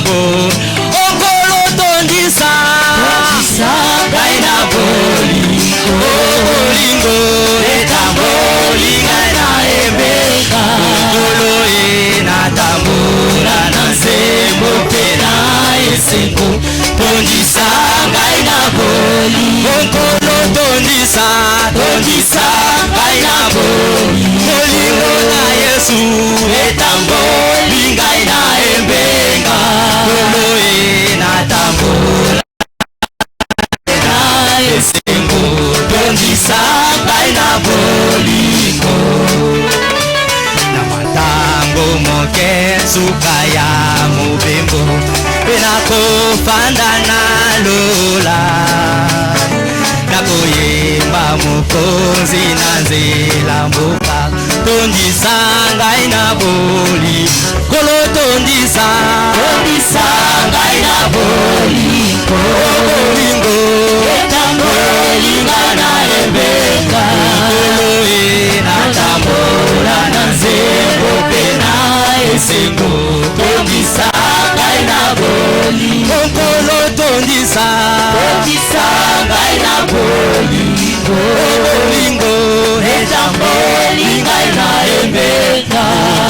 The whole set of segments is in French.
bo okolo tondisa ngai na bolingo bolingo etamboli ngai na ebeka okolo natambola na nzembo mpe na esengo tondisa ngai na bolingo okolo tondisa ngai na bolingo na Yesu etamboli ngai na ebenga okolo natambola na esengo tondisa ngai na bolingo na matango moke suka ya mobembo pena kofanda na lola nakoyemba mokonzi na nzela mboka tondisa ngai na bolingo tondisa ngai na bolingo bolingo etamboli ngai na ebenga okolo natambola na nzembo mpe na esengo tondisa ngai na bolingo okolo tondisa ngai na bolingo bolingo etamboli ngai na ebenga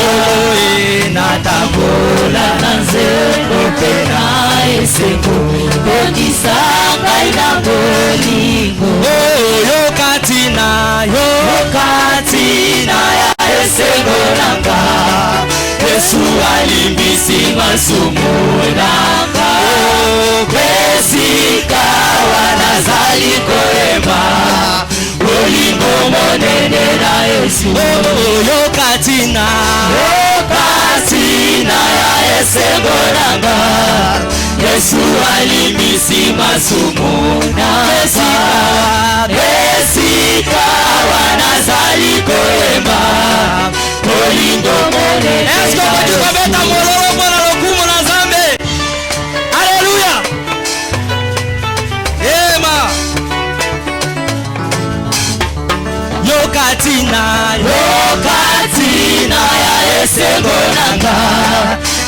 okolo natambola na nzembo mpe na esengo tondisa ngai na bolingo yokatina ya esengo nanga Yesu alimbisi masumu nanga pesika wanazali koyemba bolingo monene na Yesu yokatina ya esengo nanga Yesu alimbisi masumu nanga pesika wanazali koyemba bolingo monene na Yesu tukabeta mololo mwana lokumu na Nzambe haleluya ema yokatina ya esengo nanga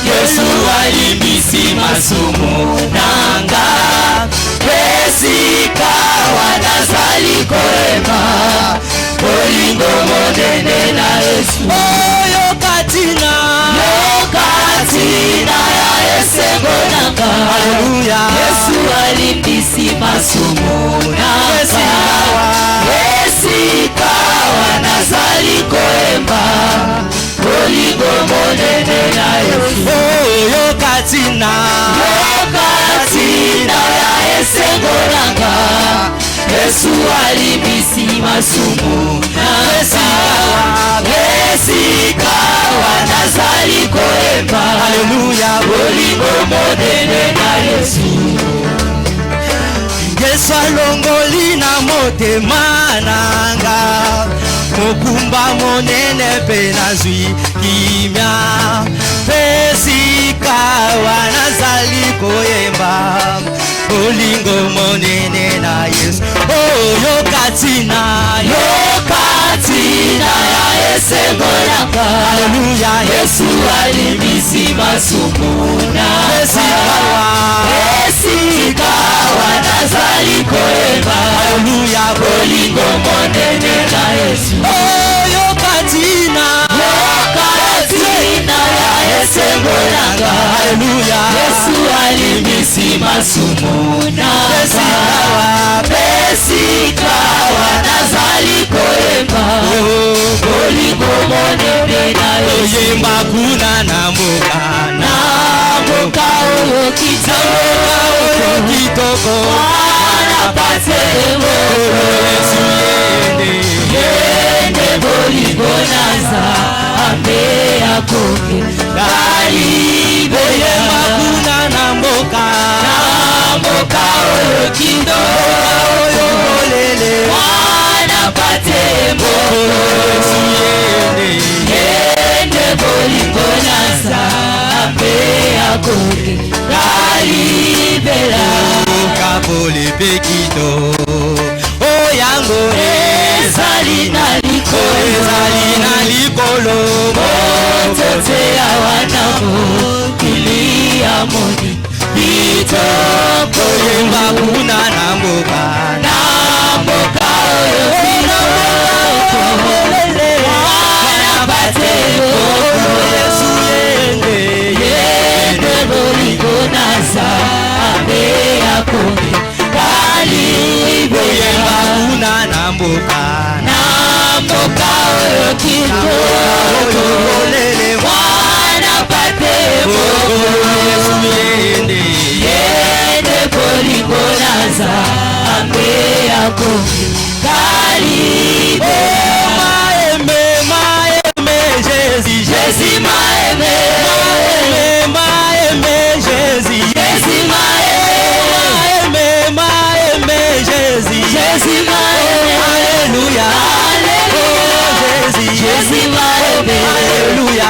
Yesu alimbisi masumu nanga pesika wanazali koyemba bolingo monene na Yesu yokatina ya esengo nanga haleluya Yesu alimbisi masumu nanga pesika wanazali koyemba bolingo monene na Yesu yokatina ya esengo nanga Yesu alimbisi masumu nanga pesika wanazali koyemba haleluya bolingo monene na Yesu Yesu alongoli na motema nanga mokumba monene pe nazwi kimia pesika wanazali koyemba bolingo monene na Yesu yokatina ya esengo nanga haleluya Yesu alimbisi masumu nanga pesika wanazali koyemba haleluya bolingo monene na Yesu yokatina ya esengo nanga haleluya Yesu alimbisi masumu nanga pesika wanazali koyemba bolingo monene na Yesu yemba kuna na mboka oyo kitoko wanapate Yesu yende bolingo naza ambe akoke karibe yemba kuna na mboka oyo kitoko oyo molele wanapate Yesu yende bolingo naza ambe akoke kalibela kapole pekito oyango ezali na likolo motote ya wanamo kili amoni kitoko yemba kuna namboka namboka oyo kitoko wana bate Yesu yende yende boliko nasa abe akomi kali yemba kuna namboka namboka oyo kitoko wana bate Yesu yende yende boliko nasa abe akomi kali Jésus m'a aimé, Jésus, Jésus m'a aimé, Jésus, Jésus m'a aimé, alléluia, alléluia, Jésus, Jésus m'a aimé, alléluia,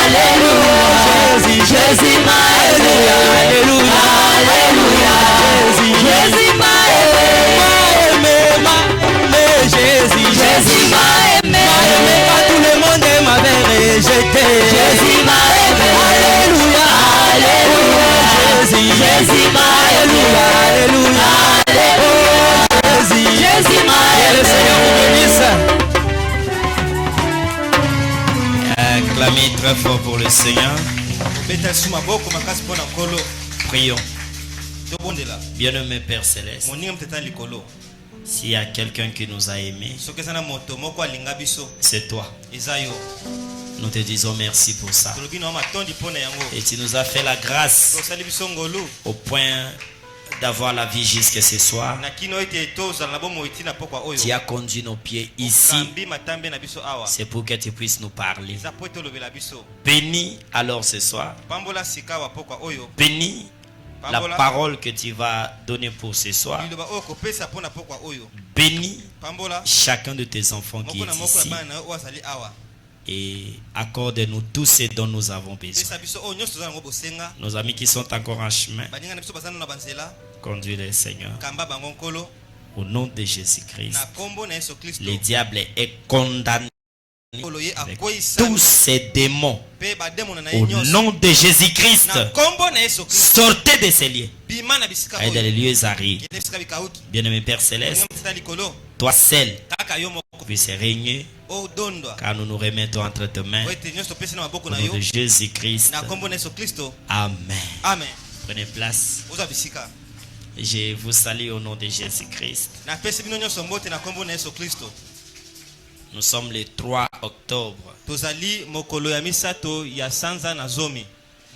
alléluia, Jésus, Jésus m'a aimé, alléluia, alléluia, Jésus, Jésus m'a aimé, Jésus, Jésus m'a aimé, pas tout le monde m'avait rejeté. Jésus m'a aimé, alléluia, alléluia, Jésus, Jésus m'a aimé, alléluia, alléluia, Jésus, Jésus m'a aimé. Le Seigneur vous bénisse. Acclamez très fort pour le Seigneur. Prions. Bien-aimé Père Céleste, s'il y a quelqu'un qui nous a aimés, c'est toi. Nous te disons merci pour ça. Et tu nous as fait la grâce au point d'avoir la vie jusqu'à ce soir. Tu as conduit nos pieds ici. C'est pour que tu puisses nous parler. Bénis alors ce soir. Bénis la parole que tu vas donner pour ce soir. Bénis chacun de tes enfants qui est ici. Et accorde-nous tout ce dont nous avons besoin. Nos amis qui sont encore en chemin, conduis-les, Seigneur. Au nom de Jésus-Christ, le diable est condamné. Tous ces démons, au nom de Jésus-Christ, sortez de ces lieux et dans les lieux arides. Bien-aimé Père Céleste, toi seul puisses régner, car nous nous remettons entre tes mains. Au nom de Jésus-Christ. Amen. Prenez place. Je vous salue au nom de Jésus-Christ. Nous sommes le 3 octobre.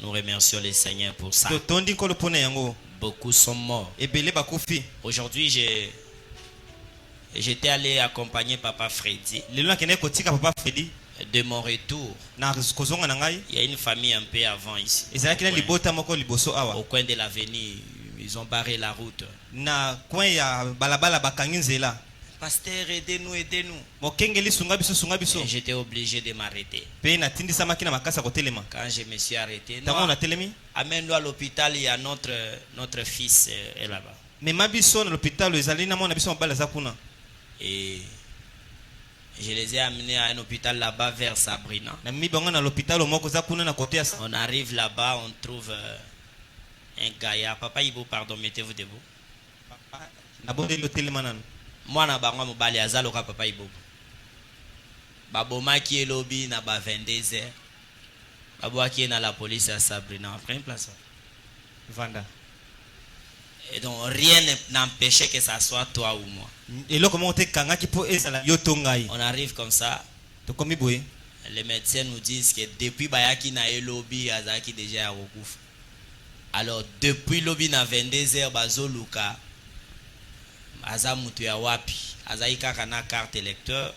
Nous remercions le Seigneur pour ça. Beaucoup sont morts. Aujourd'hui, j'étais allé accompagner Papa Freddy. De mon retour, il y a une famille un peu avant ici. Au coin de l'avenue, ils ont barré la route. Pasteur, aidez-nous, aidez-nous. J'étais obligé de m'arrêter. Quand je me suis arrêté, amène-nous à l'hôpital, il y a notre fils est là-bas. Et je les ai amenés à un hôpital là-bas vers Sabrina. On arrive là-bas, on trouve un gaillard. Papa Ibo, pardon, mettez-vous debout. Moi na bango mobali azaloka Papa Ibo. Baboma qui est lobby na ba 22h. Babwa qui est na la police à Sabrina. Après une place. Vanda. Et donc rien n'empêchait que ça soit toi ou moi. On arrive comme ça. Les médecins nous disent que depuis Bayaki na lobby azaki déjà à Rokouf. Alors depuis lobby na 22h bazoluka aza mutu ya wapi azaika kana carte électeur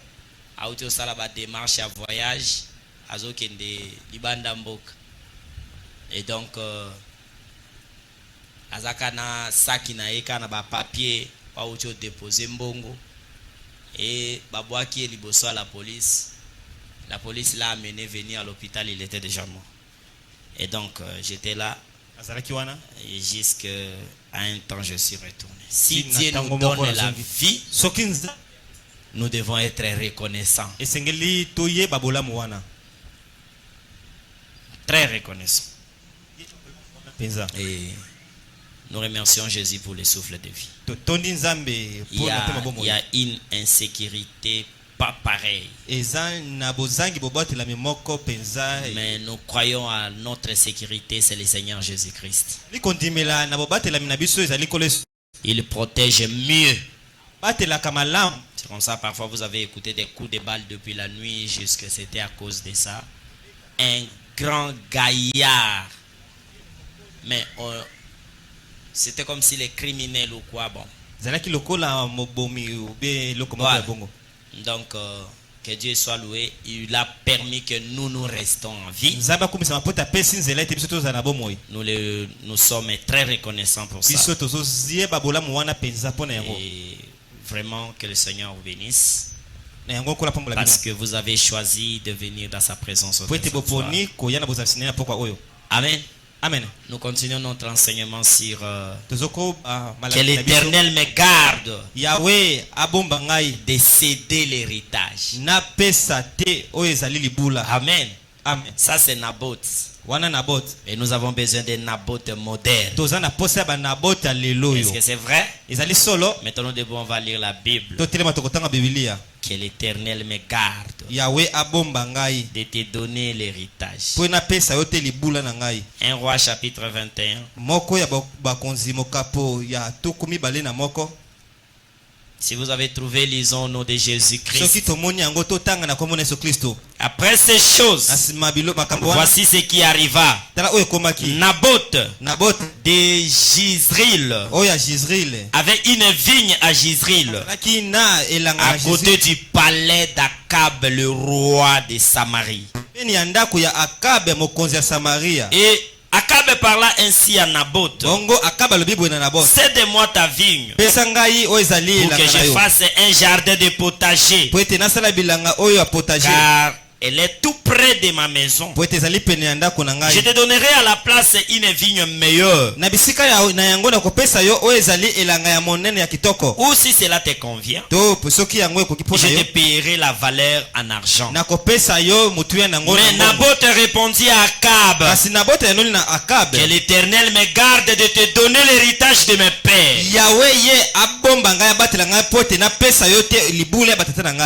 auto sala ba démarche à voyage azokende libanda mboka. Et donc azaka na saki na eka na ba papier pa auto déposer mbongo et babwaki liboso à la police. La police l'a amené venir à l'hôpital, il était déjà mort. Et donc j'étais là jusqu'à un temps je suis retourné. Si Dieu nous donne la vie, nous devons être reconnaissants. Très reconnaissants. Et nous remercions Jésus pour le souffle de vie. Il y a une insécurité pas pareille. Mais nous croyons à notre sécurité, c'est le Seigneur Jésus-Christ. Il protège mieux. C'est comme ça, parfois vous avez écouté des coups de balle depuis la nuit, jusque c'était à cause de ça. Un grand gaillard. Mais c'était comme si les criminels ou quoi, bon. Donc, que Dieu soit loué, il a permis que nous restons en vie. Nous sommes très reconnaissants pour ça. Et vraiment que le Seigneur vous bénisse. Parce que vous avez choisi de venir dans sa présence aujourd'hui. Amen. Amen. Nous continuons notre enseignement sur que l'Éternel me garde de céder l'héritage. Amen. Amen. Ça c'est Naboth. Et nous avons besoin de Naboth moderne. Est-ce que c'est vrai? Maintenant nous devons lire la Bible. Que l'Éternel me garde de te donner l'héritage. 1 Roi chapitre 21. Si vous avez trouvé, lisons au nom de Jésus-Christ. Après ces choses, voici ce qui arriva. Naboth de Jizril avait une vigne à Jizril, à côté du palais d'Akab, le roi de Samarie. Et Akab parla ainsi à Naboth: cède-moi ta vigne pour que je fasse un jardin de potager, car elle est tout près de ma maison. Je te donnerai à la place une vigne meilleure. Ou si cela te convient, je te paierai la valeur en argent. Mais Naboth répondit à Akab: que l'Éternel me garde de te donner l'héritage de mes pères.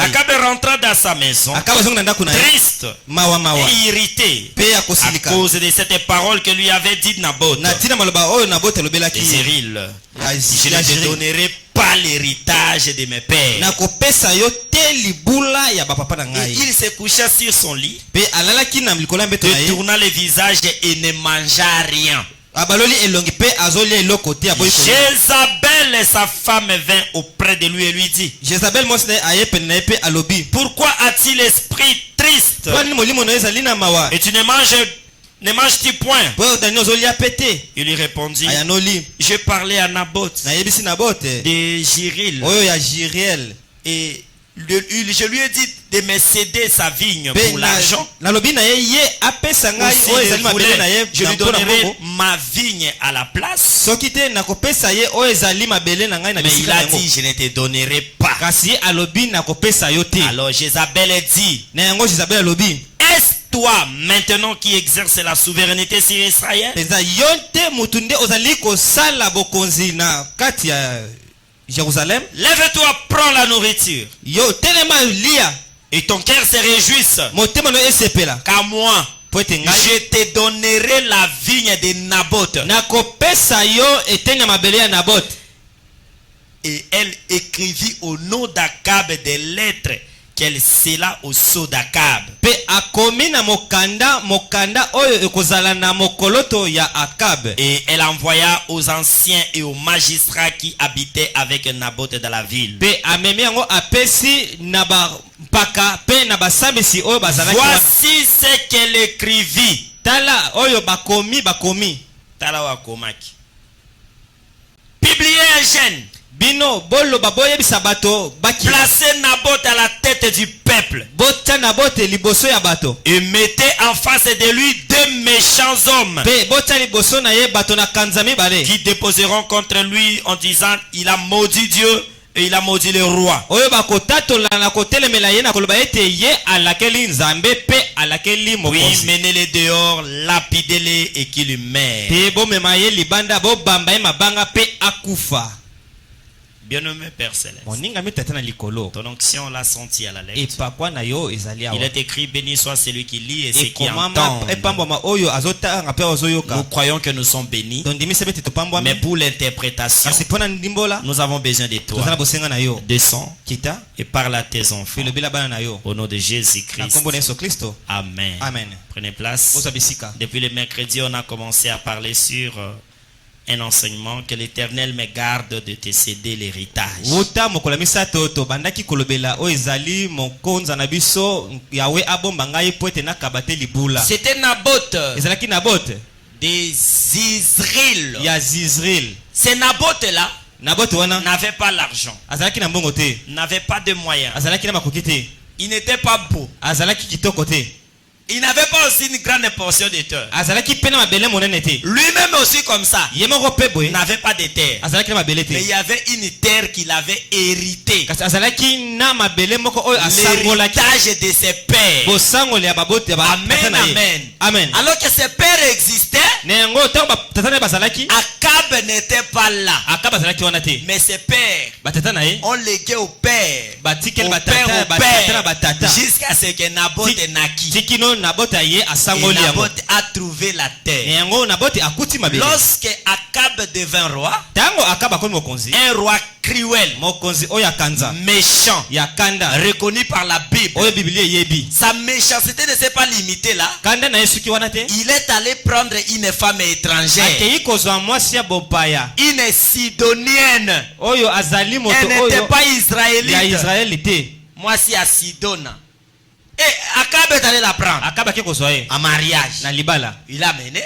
Akab rentra dans sa maison, triste et irrité à cause de cette parole que lui avait dit Naboth. Jizril: je ne te donnerai pas l'héritage de mes pères. Et il se coucha sur son lit, tourna le visage et ne mangea rien. Jézabel, sa femme, vint auprès de lui et lui dit: pourquoi as-tu l'esprit triste et tu ne manges-tu point? Il lui répondit: je parlais à Naboth de Jizril, et je lui ai dit de me céder sa vigne pour l'argent. Je lui donnerai ma vigne à la place. Mais il a dit: je ne te donnerai pas. Alors Jézabel dit: est-ce toi maintenant qui exerce la souveraineté sur Israël? Jérusalem, lève-toi, prends la nourriture, et ton cœur se réjouisse, car moi, je te donnerai la vigne de Naboth. Et elle écrivit au nom d'Akab des lettres qu'elle scella au sceau d'Akab. Et elle envoya aux anciens et aux magistrats qui habitaient avec Naboth dans la ville: voici ce qu'elle écrivit. Publiez un jeûne, placez Naboth à la tête du peuple, et mettez en face de lui deux méchants hommes qui déposeront contre lui en disant: il a maudit Dieu Et il a maudit le roi. Puis menez-les dehors, lapidez-les et qu'ils meurent. Bien-aimé Père Céleste, ton onction l'a senti à la lecture. Il est écrit, béni soit celui qui lit et ceux qui entendent. Nous croyons que nous sommes bénis, mais pour l'interprétation, nous avons besoin de toi. Descends et parle à tes enfants. Au nom de Jésus-Christ. Amen. Prenez place. Depuis le mercredi, on a commencé à parler sur un enseignement que l'Éternel me garde de te céder l'héritage. C'était Naboth des Israël. C'est Naboth là n'avait pas l'argent, n'avait pas de moyens, il n'était pas beau, il n'avait pas aussi une grande portion de terre. Lui-même aussi comme ça. Il n'avait pas de terre. Mais il y avait une terre qu'il avait héritée. L'héritage de ses pères. Amen, amen. Amen. Alors que ses pères existaient, Akab n'était pas là. Mais ses pères ont légué au père, jusqu'à ce que Naboth naquit. Naboth a trouvé la terre. Lorsque Akab devint roi, un roi cruel, méchant, reconnu par la Bible. Sa méchanceté ne s'est pas limitée là. Il est allé prendre une femme étrangère, une sidonienne. Elle n'était pas israélite. Moi si à Sidona. Et Akab est allé la prendre en mariage. Il a mené.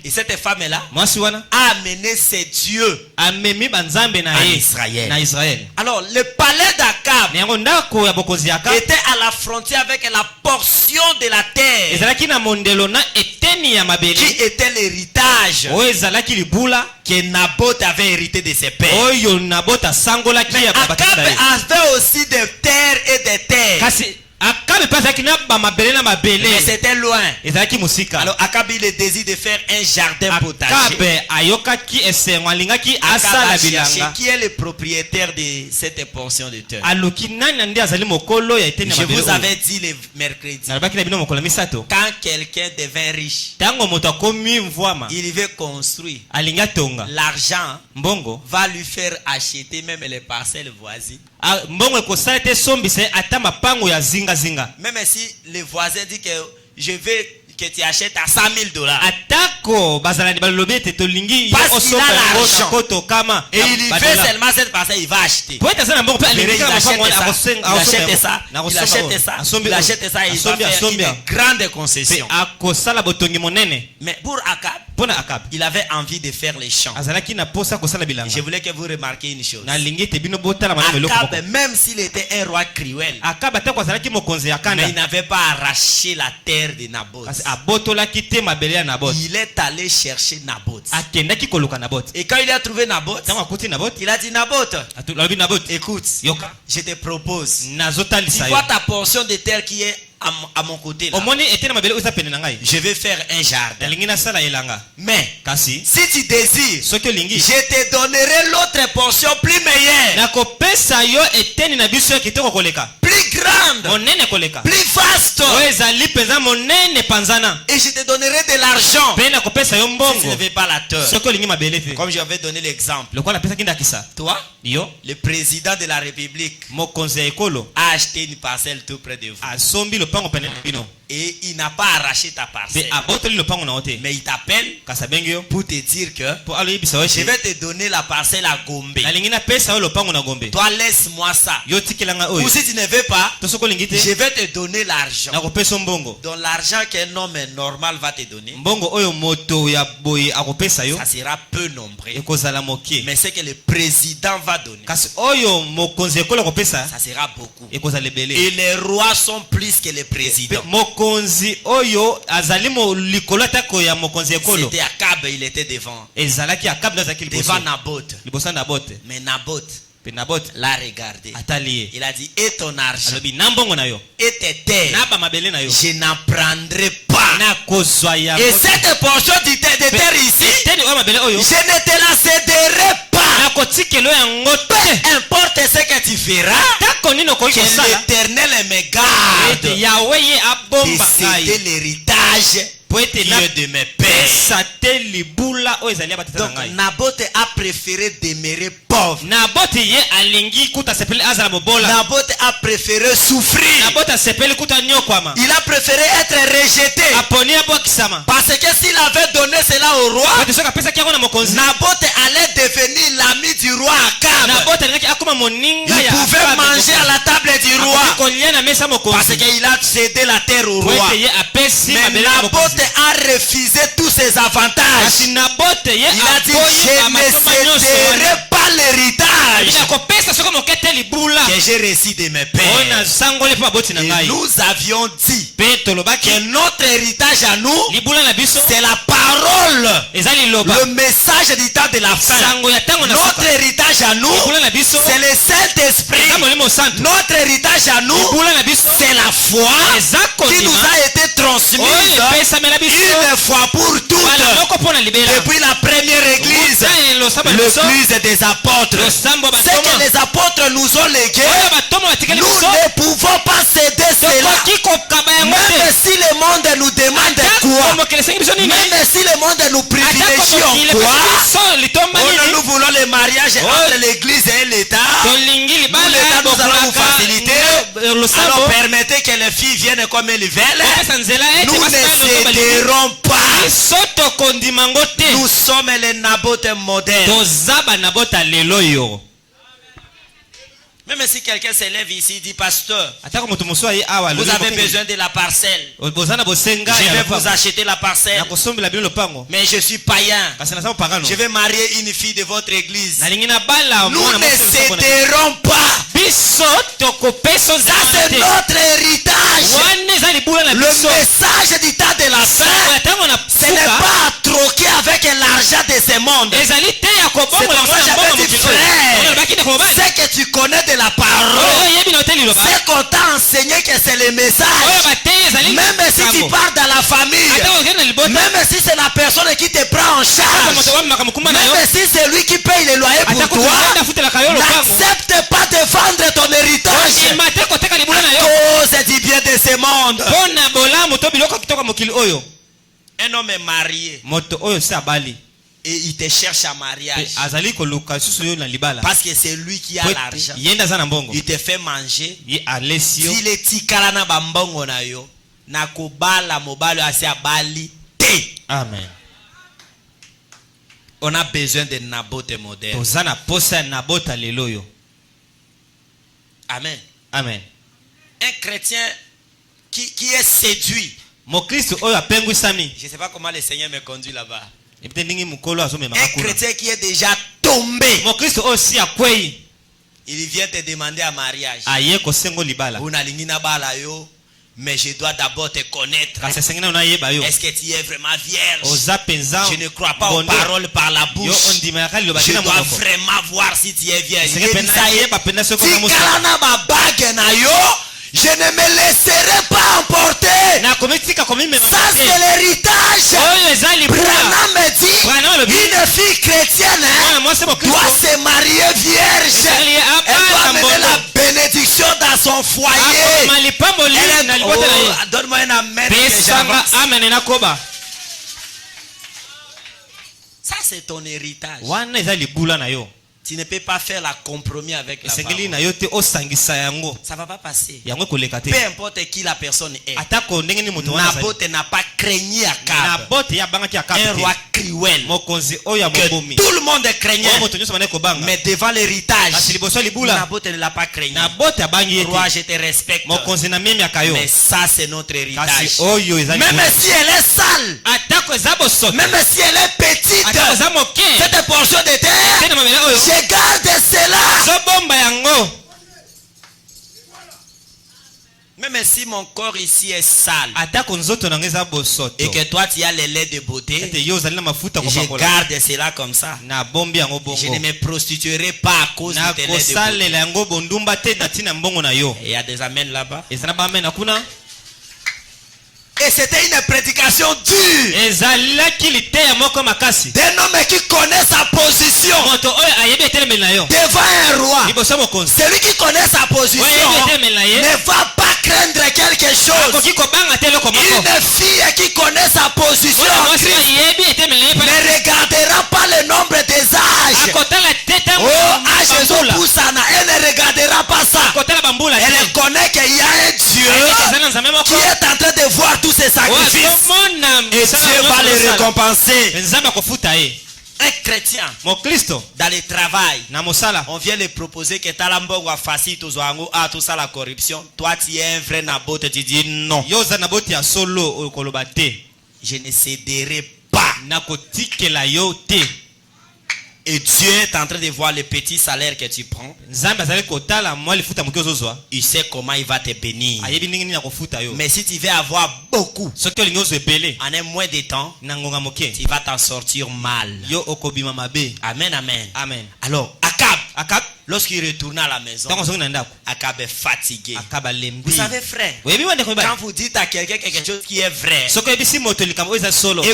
Et cette femme-là a amené ses dieux en Israël. Alors le palais d'Akab était à la frontière avec la portion de la terre qui était l'héritage que Naboth avait hérité de ses pères. Mais Akab avait aussi des terres et des terres. Mais c'était loin. Alors Akab il le désir de faire un jardin potager. Akab a cherché qui est le propriétaire de cette portion de terre. Je vous avais dit le mercredi, quand quelqu'un devient riche, il veut construire. L'argent va lui faire acheter même les parcelles voisines. Même si le voisin dit que je veux que tu achètes à $100,000. Parce qu'il a l'argent. Et il fait seulement cette parcelle, il va acheter. Il achète ça et il va faire une grande concession. Mais pour Akab, il avait envie de faire les champs. Je voulais que vous remarquiez une chose. Akab, même s'il était un roi cruel, mais il n'avait pas arraché la terre de Naboth. Il est allé chercher Naboth. Et quand il a trouvé Naboth, il a dit Naboth, écoute, je te propose, tu vois ta portion de terre qui est à mon côté là. Je vais faire un jardin. Mais si tu désires, je te donnerai l'autre portion plus meilleure, plus grande, plus vaste, et je te donnerai de l'argent si tu ne veux pas la terre. Comme j'avais donné l'exemple, toi, le président de la République, a acheté une parcelle tout près de vous. Et il n'a pas arraché ta parcelle, mais il t'appelle pour te dire que je vais te donner la parcelle à Gombe. Toi laisse-moi ça. Ou si tu ne veux pas, je vais te donner l'argent. Donc l'argent qu'un homme normal va te donner, ça sera peu nombreux. Mais ce que le président va donner, ça sera beaucoup. Et les rois sont plus que les présidents. C'était Akab, il était devant Naboth. Mais Naboth l'a regardé. Il a dit, et ton argent, et tes terres, je n'en prendrai pas. Et cette portion de terre ici, je ne te la céderai pas. Peu importe ce que tu feras, que l'Éternel me garde de céder l'héritage de mes pères. Donc Naboth a préféré demeurer pauvre. Naboth a préféré souffrir. Il a préféré être rejeté. Parce que s'il avait donné cela au roi, Naboth allait devenir l'ami du roi Akab. Il pouvait manger à la table du roi parce qu'il a cédé la terre au roi. Mais Naboth a refusé tous ses avantages. Il a dit, je ne céderai pas l'héritage que j'ai reçu de mes pères. Et nous avions dit que notre héritage à nous, c'est la parole, le message du temps de la fin. Notre héritage à nous, c'est le Saint-Esprit. Notre héritage à nous, c'est la foi qui nous a été transmise une fois pour toutes depuis la première église, l'église des apôtres. Ce que les apôtres nous ont légué, nous ne pouvons pas céder cela. Même si le monde nous demande quoi, même si le monde nous privilégie en quoi, nous voulons le mariage entre l'église et l'État. Nous, l'État, nous allons vous faciliter. Alors permettez que les filles viennent comme elles veulent. Nous ne céderons pas. Nous sommes les Naboth modernes. Même si quelqu'un s'élève ici et dit, pasteur, vous avez besoin de la parcelle, je vais vous acheter la parcelle, mais je suis païen, je vais marier une fille de votre église. Nous ne céderons pas. Ça c'est notre héritage. Le message du temps de la fin, ce n'est pas à troquer avec l'argent de ce monde. C'est pour ça que j'avais dit, frère, c'est que tu connais de la parole, c'est qu'on t'a enseigné que c'est le message. Même si tu pars dans la famille, même si c'est la personne qui te prend en charge, même si c'est lui qui paye les loyers pour toi, n'accepte pas de vendre ton héritage à cause du bien de ce monde. Un homme est marié et il te cherche à mariage parce que c'est lui qui a l'argent. Il te fait manger. S'il est tikala na bambongo na yo, na kubala mobalo asi abali te. Amen. On a besoin de Naboth moderne. Amen. Amen. Un chrétien qui est séduit. Je ne sais pas comment le Seigneur me conduit là-bas. Un chrétien qui est déjà tombé, il vient te demander un mariage. Mais je dois d'abord te connaître. Est-ce que tu es vraiment vierge? Je ne crois pas aux paroles par la bouche. Je dois vraiment voir si tu es vierge. Je ne me laisserai pas emporter. Ça c'est l'héritage. Branham me dit, une fille chrétienne doit se marier vierge. Elle doit mener la bénédiction dans son foyer. Donne-moi un amen. Ça c'est ton héritage. Tu ne peux pas faire la compromis avec la parole. Ça ne va pas passer. Peu importe qui la personne est. Naboth n'a pas craigné Akab. Un roi cruel. Que tout le monde craignait. Mais devant l'héritage, Naboth ne l'a pas craigné. Roi, je te respecte. Mais ça c'est notre héritage. Même si elle est sale, même si elle est petite, cette portion de terre, je garde cela. Même si si mon corps ici est sale et que toi tu as les laits de beauté, je garde cela comme ça. Je ne me prostituerai pas à cause de tes laits de beauté. Il y a des amens là-bas. Et c'était une prédication dure d'un homme qui connaît sa position devant un roi. Celui qui connaît sa position ne va pas craindre quelque chose. Une fille qui connaît sa position ne regardera pas le nombre des âges. Elle ne regardera pas ça. Elle connaît qu'il y a un Dieu qui est en train de voir tous ces sacrifices. Et Dieu va les récompenser. Un chrétien dans le travail, on vient lui proposer que Talambo a facile tout ça la corruption. Toi tu es un vrai nabote, tu dis non. Je ne céderai pas. Et Dieu est en train de voir le petit salaire que tu prends. Il sait comment il va te bénir. Mais si tu veux avoir beaucoup, en un moins de temps, tu vas t'en sortir mal. Amen, amen. Alors, Akab, lorsqu'il retourna à la maison, Akab est fatigué. Vous savez, frère, quand vous dites à quelqu'un quelque chose qui est vrai, et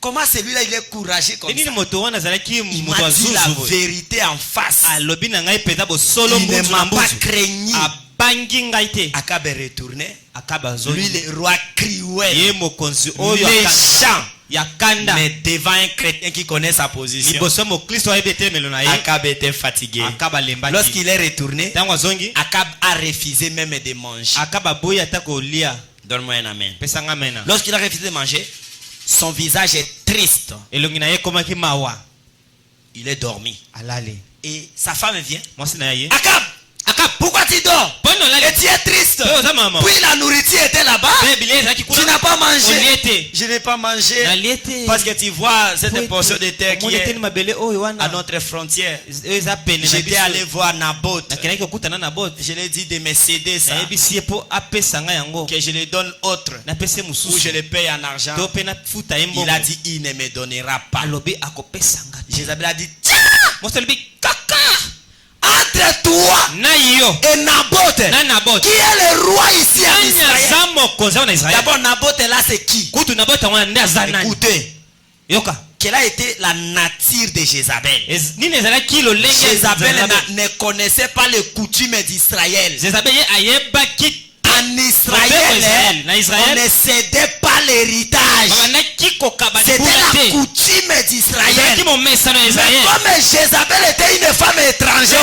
comment celui-là il est courageux comme ça? Il m'a dit la vérité en face. Il ne m'a pas craigné. Akab est retourné. Lui le roi criait, méchant. Mais devant un chrétien qui connaît sa position, Akab était fatigué. Lorsqu'il est retourné, Akab a refusé même de manger. Donne-moi un amen. Lorsqu'il a refusé de manger, son visage est triste. Il est dormi. Et sa femme vient. Akab, pourquoi tu dors? Et tu es triste. Puis la nourriture était là-bas. Tu n'as pas mangé. Je n'ai pas mangé. Parce que tu vois cette portion de terre qui est à notre frontière. J'étais allé voir Naboth. Je lui ai dit de me céder ça, que je le donne autre, ou je le paye en argent. Il a dit il ne me donnera pas. Jézabel a dit tiens, entre toi et Naboth, qui est le roi ici en Israël. D'abord, Naboth là c'est qui? Écoutez, quelle a été la nature de Jézabel? Jézabel ne connaissait pas les coutumes d'Israël. En Israël, on ne cédait pas l'héritage. C'était la coutume d'Israël. Mais comme Jézabel était une femme étrangère,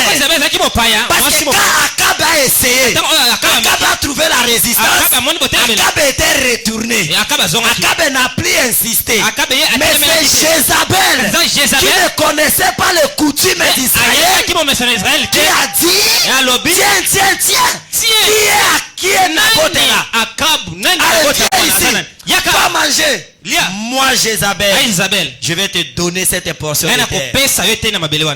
parce que quand Akab a essayé, Akab a trouvé la résistance, Akab était retourné. Akab n'a plus insisté. Mais c'est Jézabel qui ne connaissait pas les coutumes d'Israël qui a dit tiens, qui est Naboth là? Allez, ici. Pas manger. Moi Jézabel, je vais te donner cette portion de terre.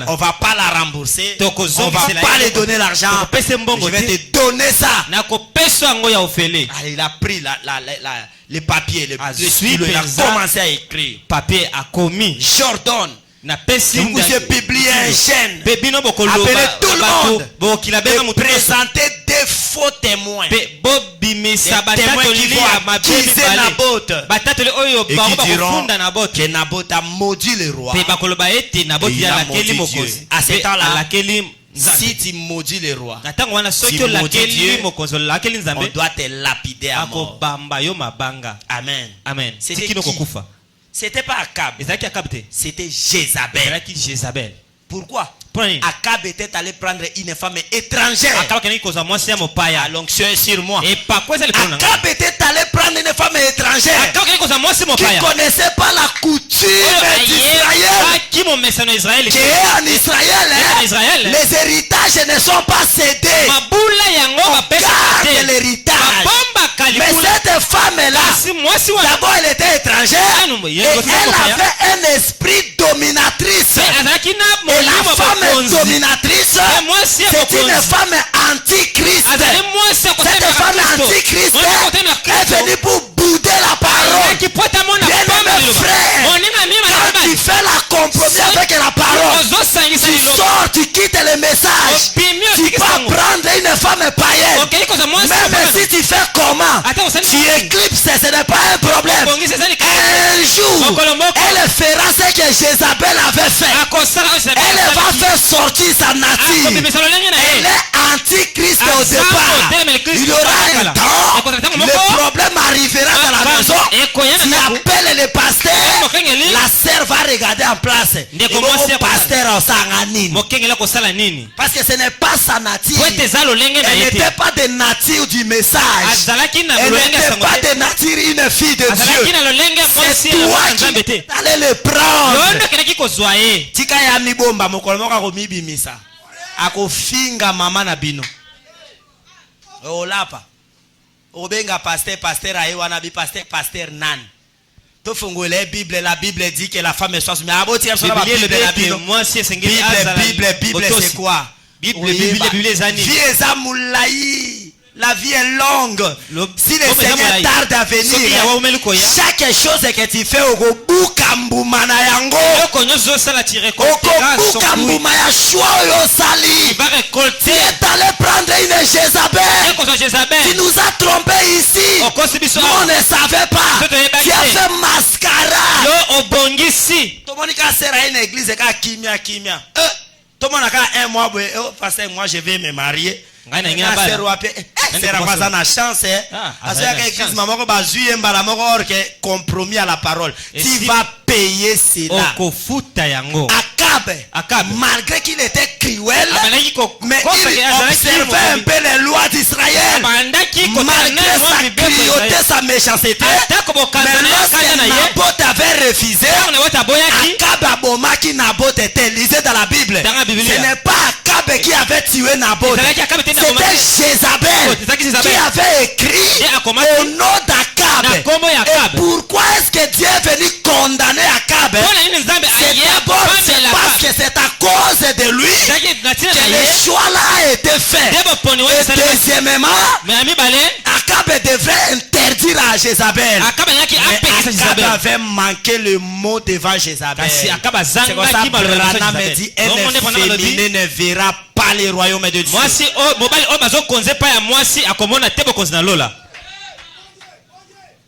On va pas la rembourser. On va pas lui donner l'argent. Je vais te donner ça. Il a pris les papiers, le stylo, il a commencé à écrire. Papier a commis. Jordan. Vous avez publié un chaîne. Appelez tout le monde. Et présentez des faux témoins. Des témoins qui vont accuser Naboth. Et qui diront que Naboth a maudit le roi. Et il a maudit Dieu. À ce temps-là, si tu maudis le roi, tu maudis Dieu, on doit te lapider à mort. Amen. C'était qui? C'était pas Akab. C'était Jézabel. Pourquoi? Akab était allé prendre une femme étrangère. À l'onction sur moi. Akab était allé prendre une femme étrangère qui ne connaissait pas la coutume d'Israël. Qui est en Israël, les héritages ne sont pas cédés. On garde l'héritage. Mais cette femme-là, d'abord elle était étrangère et elle avait un esprit dominatrice. Et la femme dominatrice c'est une femme antichrist. Cette femme antichrist est venue pour bouder la parole. Bien-aimé frère, quand tu fais la compromis avec la parole, tu sors, tu quittes le message. Tu peux prendre une femme païenne. Même si tu fais comment, tu éclipses, ce n'est pas un problème. Un jour, elle fera ce que Jézabel avait fait. Elle va faire sortir sa nature. Elle est antichrist au départ. Il y aura un temps, le problème arrivera dans la maison. Tu appelles le pasteur, la sœur va regarder en place. Et le pasteur parce que ce n'est pas sa nature. Elle n'était pas de nature du message. Elle n'était pas de nature une fille de Dieu. C'est toi qui allais le prendre. Tika ya mibomba mokolo moko akomibimisa akofinga mama na bino olapa obenga pasteur aye wana bi pasteur nan to fungole la Bible dit que la femme est soumise mais aboti ya la Bible moi si sengeli Bible c'est quoi Bible vie ezamulai. La vie est longue. Si le Seigneur tarde à venir, chaque chose que tu fais au Bukambu yango, tu es allé prendre une Jézabel. Tu nous as trompé ici. Nous on ne savait pas. Tu as fait mascarade. Tout le monde a une église kimia. Tout le monde a un mois. Moi je vais me marier. C'est la chance. Compromis à la parole. Tu vas payer cela. Akab, malgré qu'il était cruel, mais il observait un peu les lois d'Israël. Malgré sa cruauté, sa méchanceté, mais lorsque Naboth avait refusé, Akab abomaki Naboth était lisé dans la Bible. Ce n'est pas Akab qui avait tué Naboth. C'était Jézabel qui avait écrit au nom d'Akab. Et pourquoi est-ce que Dieu est venu condamner Akab? C'est parce que c'est à cause de lui que le choix là a été fait. Et deuxièmement, Akab devrait interdire à Jézabel. Akab avait manqué le mot devant Jézabel. C'est comme ça Branham dit, un féminin ne verra pas le royaume de Dieu.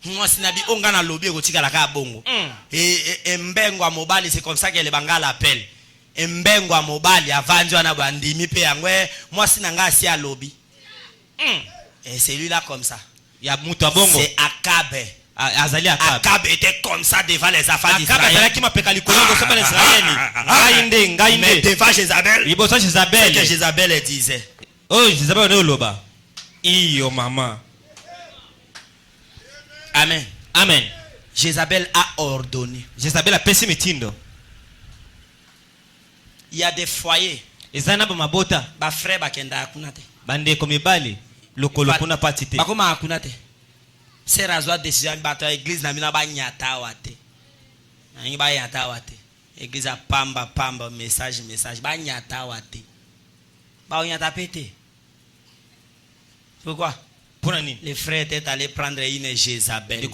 Moi si nabi ongana lobby kotika la ka bongo. Et mbengwa mobali c'est comme ça que les banga l'appelle. Mbengwa mobali avanjwa na bandimi pe yangwe moi si nanga si a lobby. Et c'est lui là comme ça. Il y a muta bongo. C'est Akab. Azali Akab. Akab était comme ça devant les affaires d'Israël. Akab qui m'a pekali kolongo soba les Israéliens. Mais devant Jézabel. Il bossa Jézabel. C'est que Jézabel disait. Oh Jézabel ne loba. Iyo maman. Amen. Amen. Jézabel a ordonné. Jézabel a pesé mitindo. Il y a des foyers. Ezana ba mabota. Ba frère ba kenda akunate. Bande komibali. Lokolo kuna patite. Ba koma akunate. C'est razwa décision ba ta église na mina ba nyata wate. Na ngi ba nyata wate. Église a pamba message ba nyata wate. Ba nyata pété. Pourquoi? Les frères étaient allés prendre une Jézabel.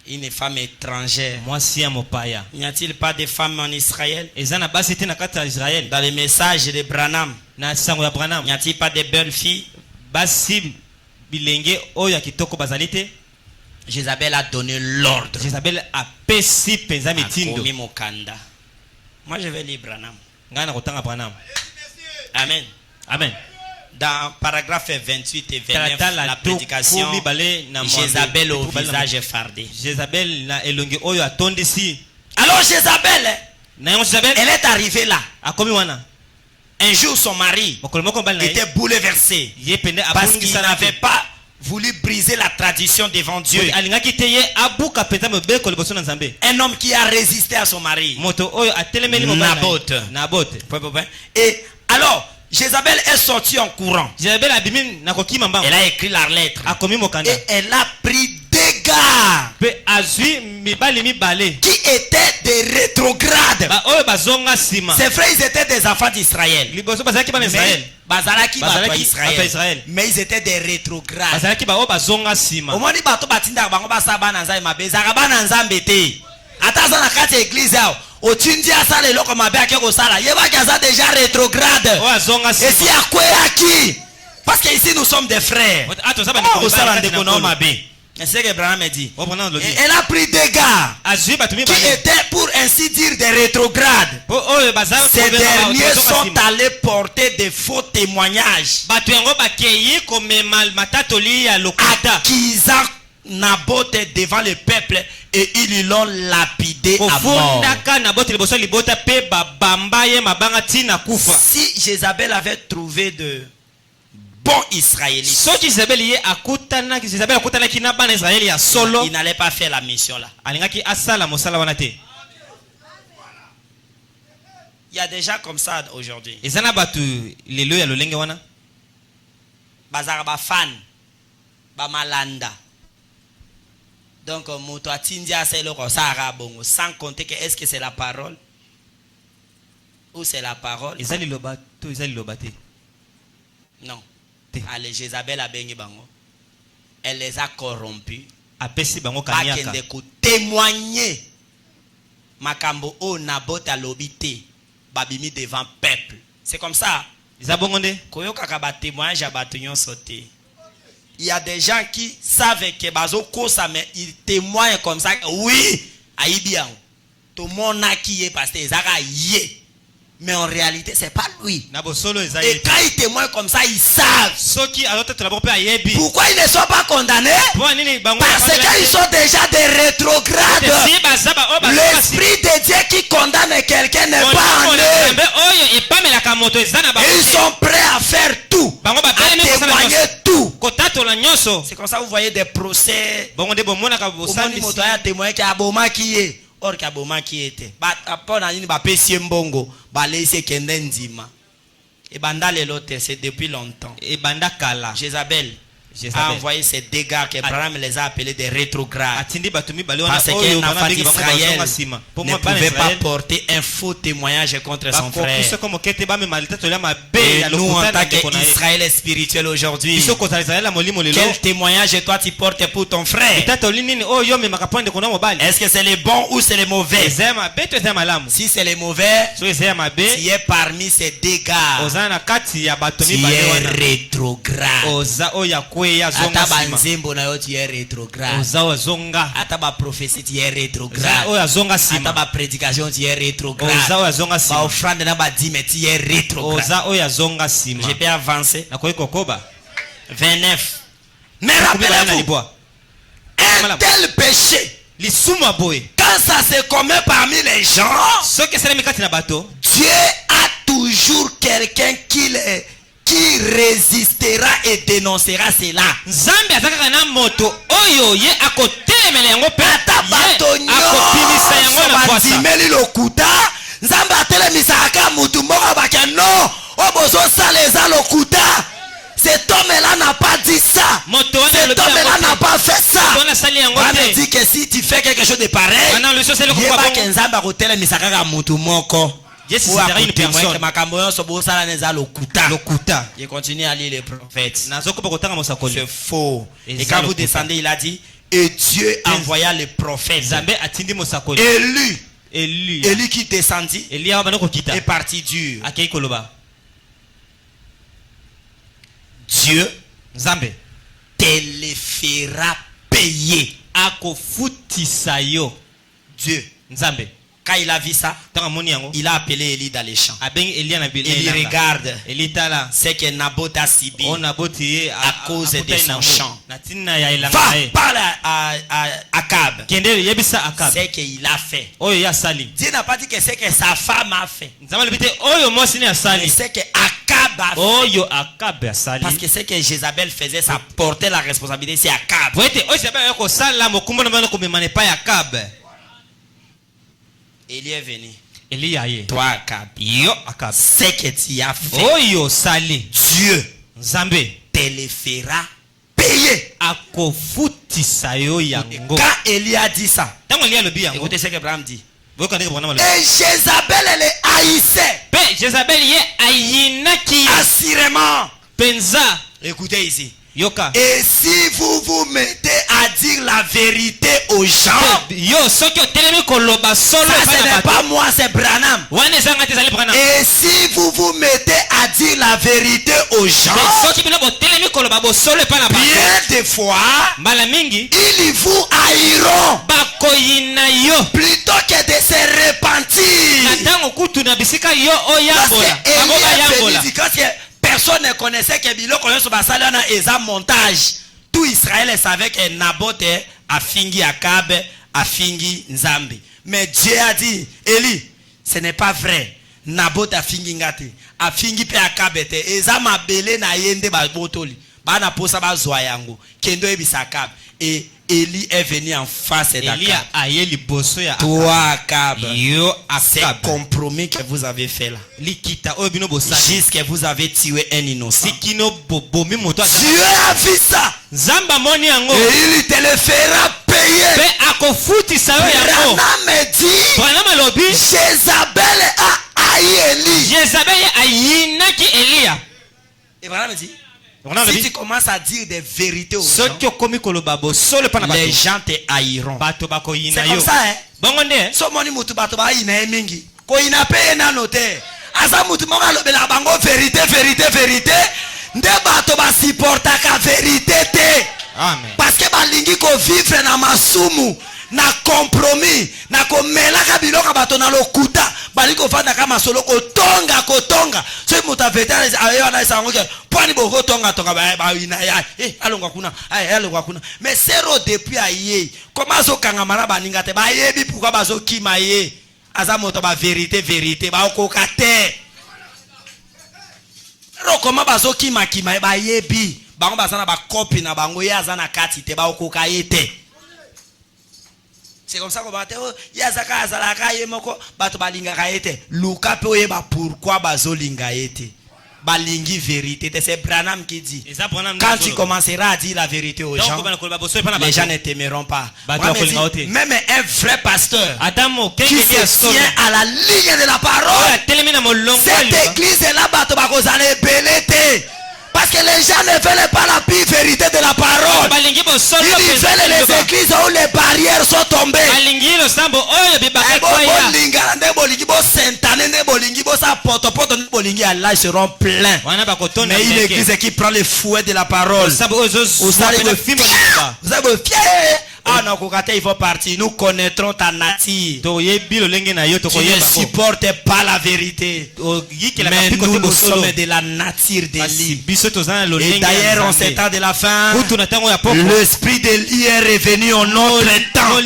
Une femme étrangère. N'y a-t-il pas de femmes en Israël? Dans les messages de Branham, n'y a-t-il pas de belles filles? Jézabel a donné l'ordre. Jézabel a commis Mokanda. Moi je vais lire Branham. Amen. Amen. Dans paragraphe 28 et 29, la prédication, Jézabel au visage fardé. Alors Jézabel, elle est arrivée là. Un jour son mari était bouleversé parce qu'il n'avait pas voulu briser la tradition devant Dieu. Un homme qui a résisté à son mari, Naboth. Et alors Jézabel est sortie en courant. Elle a écrit la lettre. Et elle a pris 2 gars qui étaient des rétrogrades. Ces frères, ils étaient des enfants d'Israël. Mais ils étaient des rétrogrades. Déjà rétrograde. Et si à quoi qui? Parce qu'ici nous sommes des frères. C'est ce que Branham dit. Elle a pris des gars qui étaient pour ainsi dire des rétrogrades. Ces derniers sont allés porter des faux témoignages accusant Naboth devant le peuple et ils l'ont lapidé à mort. Si Jézabel avait trouvé de bons Israélites, il n'allait pas faire la mission là. Il y a des gens comme ça aujourd'hui. Bazaraba fan, Bamalanda. Donc, sans compter que est-ce que c'est la parole ou c'est la parole? Non. Allez, Jézabel a béni bango. Elle les a corrompus. Témoigner. Makambo o Naboth a lobité. Babimi devant peuple. C'est comme ça. Koyo kakaba témoignage à bâtonnion sauté. Il y a des gens qui savent que bazo kosa mais ils témoignent comme ça. Oui, aïbian. Tout le monde a qui est parce que Zara yé. Mais en réalité, c'est pas lui. Et quand ils témoignent comme ça, ils savent. Pourquoi ils ne sont pas condamnés? Parce qu'ils sont déjà des rétrogrades. L'esprit de Dieu qui condamne quelqu'un n'est pas en eux. Ils sont prêts à faire tout, à témoigner tout. C'est comme ça que vous voyez des procès. Or kaboma qui était et banda le lote c'est depuis longtemps. Et banda kala Jézabel a envoyé ces dégâts que Abraham les a appelés des rétrogrades. Parce qu'un enfant d'Israël ne pouvait pas porter un faux témoignage contre son frère. Et nous en tant qu'Israël spirituel aujourd'hui, quel témoignage toi tu portes pour ton frère? Est-ce que c'est le bon ou c'est le mauvais? Si c'est le mauvais, tu es parmi ces dégâts, tu es rétrograde. Ata banzembo na yo tu es rétrograde. Ata ba prophétie tu es rétrograde. Ata ba prédication tu es rétrograde. Ba offrande na ba dîme tu es rétrograde. Je peux avancer. 29. Mais rappelez-vous, un tel péché, quand ça se commet parmi les gens, Dieu a toujours quelqu'un qui résistera et dénoncera cela. Cet homme-là n'a pas dit ça. Cet homme-là n'a pas fait ça. On a dit que si tu fais quelque chose de pareil, je continue à lire les prophètes. C'est faux. Et quand vous descendez, il a dit, et Dieu envoya les prophètes. Élu qui descendit est parti dur. Dieu te les fera payer. Dieu. Quand il a vu ça, il a appelé Élie dans les champs. Il regarde ce que Naboth a subi à cause de son champ. Va parler à Akab. Ce qu'il a fait. Dieu n'a pas dit que c'est que sa femme a fait. Mais c'est que Akab a fait. Parce que ce que Jézabel faisait, ça portait la responsabilité, c'est Akab. Élie est venu. Toi, Akab, ce que tu as fait, Dieu te le fera payer. Quand Élie a dit ça, écoutez ce que Abraham dit. Et Jézabel, elle est haïssée. Assurément. Écoutez ici. Et si vous vous mettez à dire la vérité aux gens, ça ce n'est pas moi, c'est Branham. Et si vous vous mettez à dire la vérité aux gens, bien des fois, ils vous haïront plutôt que de se repentir. Parce que personne ne connaissait que Bilo connaissait un montage. Tout Israël savait que Naboth a fingi Akab, a fingi Nzambi. Mais Dieu a dit, Eli, ce n'est pas vrai. Naboth a fingi Ngati, a fingi pe Akab ete. Eza mabele na yende ba botoli. Ba na posa ba zoyango. Kendo ebisa Akab. Et Eli est venu en face d'Akab. Toi Akab, c'est compromis que vous avez fait là. Juste que vous avez tué un innocent. Dieu a vu ça. Et il te le fera payer. Branham me dit, Jézabel a haï Élie. Et Branham me dit, si tu commences à dire des vérités aux gens, les gens te haïront. C'est comme ça, hein? So moni mutu bato ba ina mingi. Ko ina pe na note. Asa mutu mo ba lobela bango vérité. Nde bato ba supporta ka vérité te. Amen. Parce que ba lingi ko vivre na masumu, na compromis, na ko melaka biloka bato na lokuta. Bali ko fanda kama solo ko tonga. So mutu aveta ayo na sango ke pani boko tonga ba ina ya. Alongwa kuna. Alongwa kuna. Mais zéro depuis aye. Comment zo kanga mara baninga te ba yebi pourquoi bazo kima ye. Aza moto ba vérité ba okoka te. Ro comment bazo kima ba yebi. Bango bazana ba copie na bango ya azana kati te ba okoka yete. C'est comme ça qu'on va dire, yazaka azalaka yemoko bato balinga kaete. Luka pe oyeba pourquoi bazo linga yete. Balingi vérité, c'est Branham qui dit. Quand tu commenceras à dire la vérité aux gens, les gens ne t'aimeront pas. Même un vrai pasteur qui se tient à la ligne de la parole, cette église est là, parce que les gens ne veulent pas la pure vérité de la parole. Ils veulent les églises où les barrières sont tombées. Ils seront pleins. Mais une église qui prend les fouets de la parole. Vous ah non, il faut partir. Nous connaîtrons ta nature. Tu ne supportes pas la vérité. Mais nous sommes de la nature d'Élie. Et d'ailleurs, en ces temps de la fin, l'esprit d'Élie est revenu en notre temps.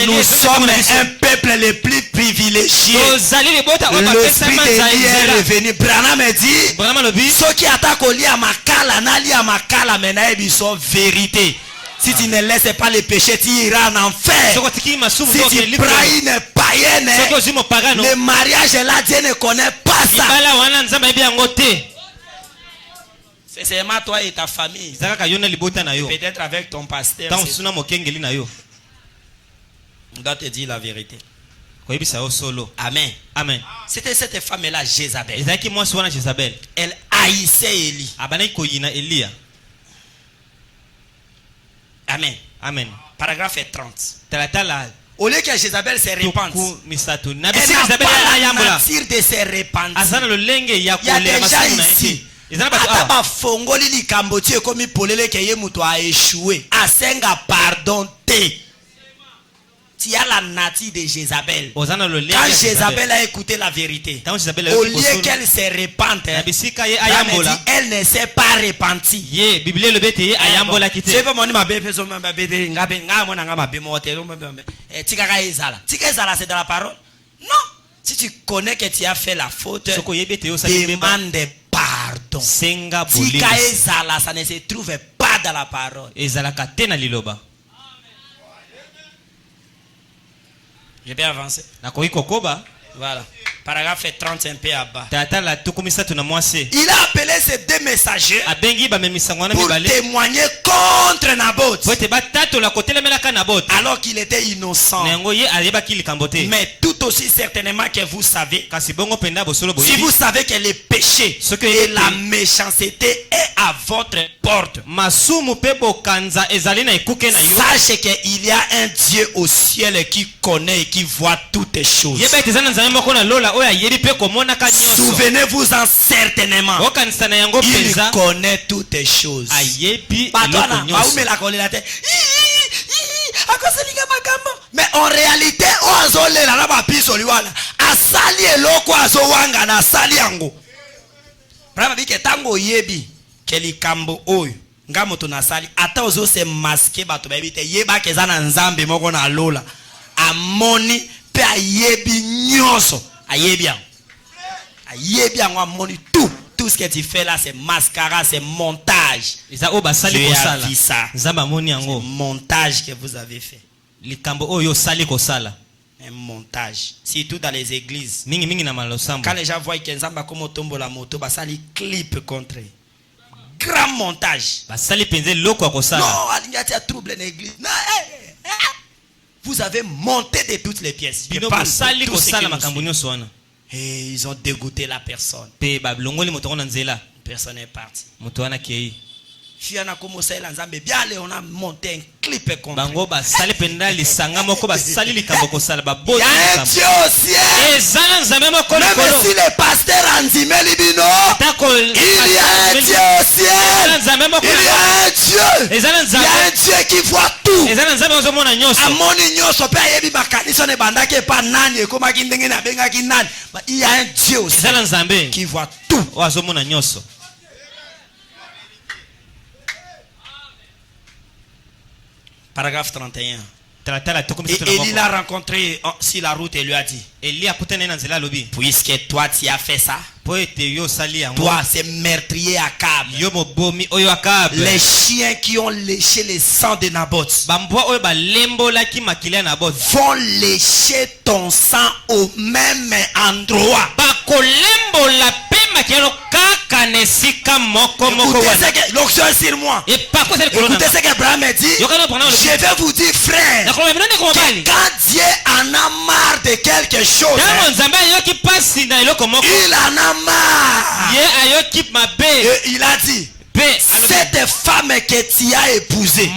Nous sommes un peuple le plus privilégié. L'esprit d'Élie est revenu. Branham me dit, ceux qui attaquent au lit à Makala, n'ali à Makala, mais ils sont vérité. Si tu ne laisses pas les péchés, tu iras en enfer. Si tu prends une païenne, le mariage là, Dieu ne connaît pas ça. C'est seulement toi et ta famille. Peut-être avec ton pasteur. On doit te dire la vérité. Amen. Amen. C'était cette femme-là, Jézabel. Elle haïssait Élie. Amen. Amen. Paragraphe 30. Au lieu que Jézabel se répande, elle n'a pas la nature de se répandre. Il y a des gens ici. Ataba fongoli li kamboti ekomi polele ke ye muto a échoué. Asenga pardon te. Tu as la nature de Jézabel. Quand Jézabel a écouté la vérité, au lieu qu'elle se répande, elle ne s'est pas repentie. C'est dans la parole. Non. Si tu connais que tu as fait la faute, demande pardon. Tika ezala, ça ne se trouve pas dans la parole. Je vais avancer. Voilà. Paragraphe 30 un peu à bas. Il a appelé ces deux messagers pour témoigner contre Naboth. Alors qu'il était innocent. Mais tout aussi certainement que vous savez, si vous savez que le péché et la méchanceté est à votre porte, sachez qu'il y a un Dieu au ciel qui connaît et qui voit toutes les choses. Souvenez-vous-en certainement. Il connaît toutes les choses. Mais en réalité, ngamo tunasali ata ozo se masquer bato ba bite yeba kezana nzambe moko na lola amoni pe ayebi nyoso ayebi yango amoni tout ce que tu fais là c'est mascara, c'est montage. C'est montage que vous avez fait. Un montage. Surtout dans les églises. Quand les gens voient que Nzamba comme tombe la moto, ça les clip contre. Grand montage. Non, il y a trouble dans l'église. Vous avez monté de toutes les pièces. Et ils ont dégoûté la personne. Personne est parti. Fiana comme ça l'ensemble bien on a monté un clip contre. Bango ba sali penda lisanga moko ba sali likambo ko sala ba bozo. Même si le pasteur Anzime Libino, il y a un Dieu au ciel. Il y a un Dieu qui voit tout. Amoni nyoso pe yebi makanisa ne bandake pa nani ko makindenge na benga kinani. Il y a un Dieu au ciel qui voit tout. Wazomona nyoso. Paragraphe 31. Et Élie l'a rencontré sur la route et lui a dit, puisque toi tu as fait ça, toi c'est meurtrier Akab, les chiens qui ont léché le sang de Naboth vont lécher ton sang au même endroit. Écoutez l'onction est sur moi. Écoutez ce qu'Abraham a dit. Je vais vous dire frère, que quand Dieu en a marre de quelque chose, il en a marre. Et il a dit, cette femme que tu as épousée,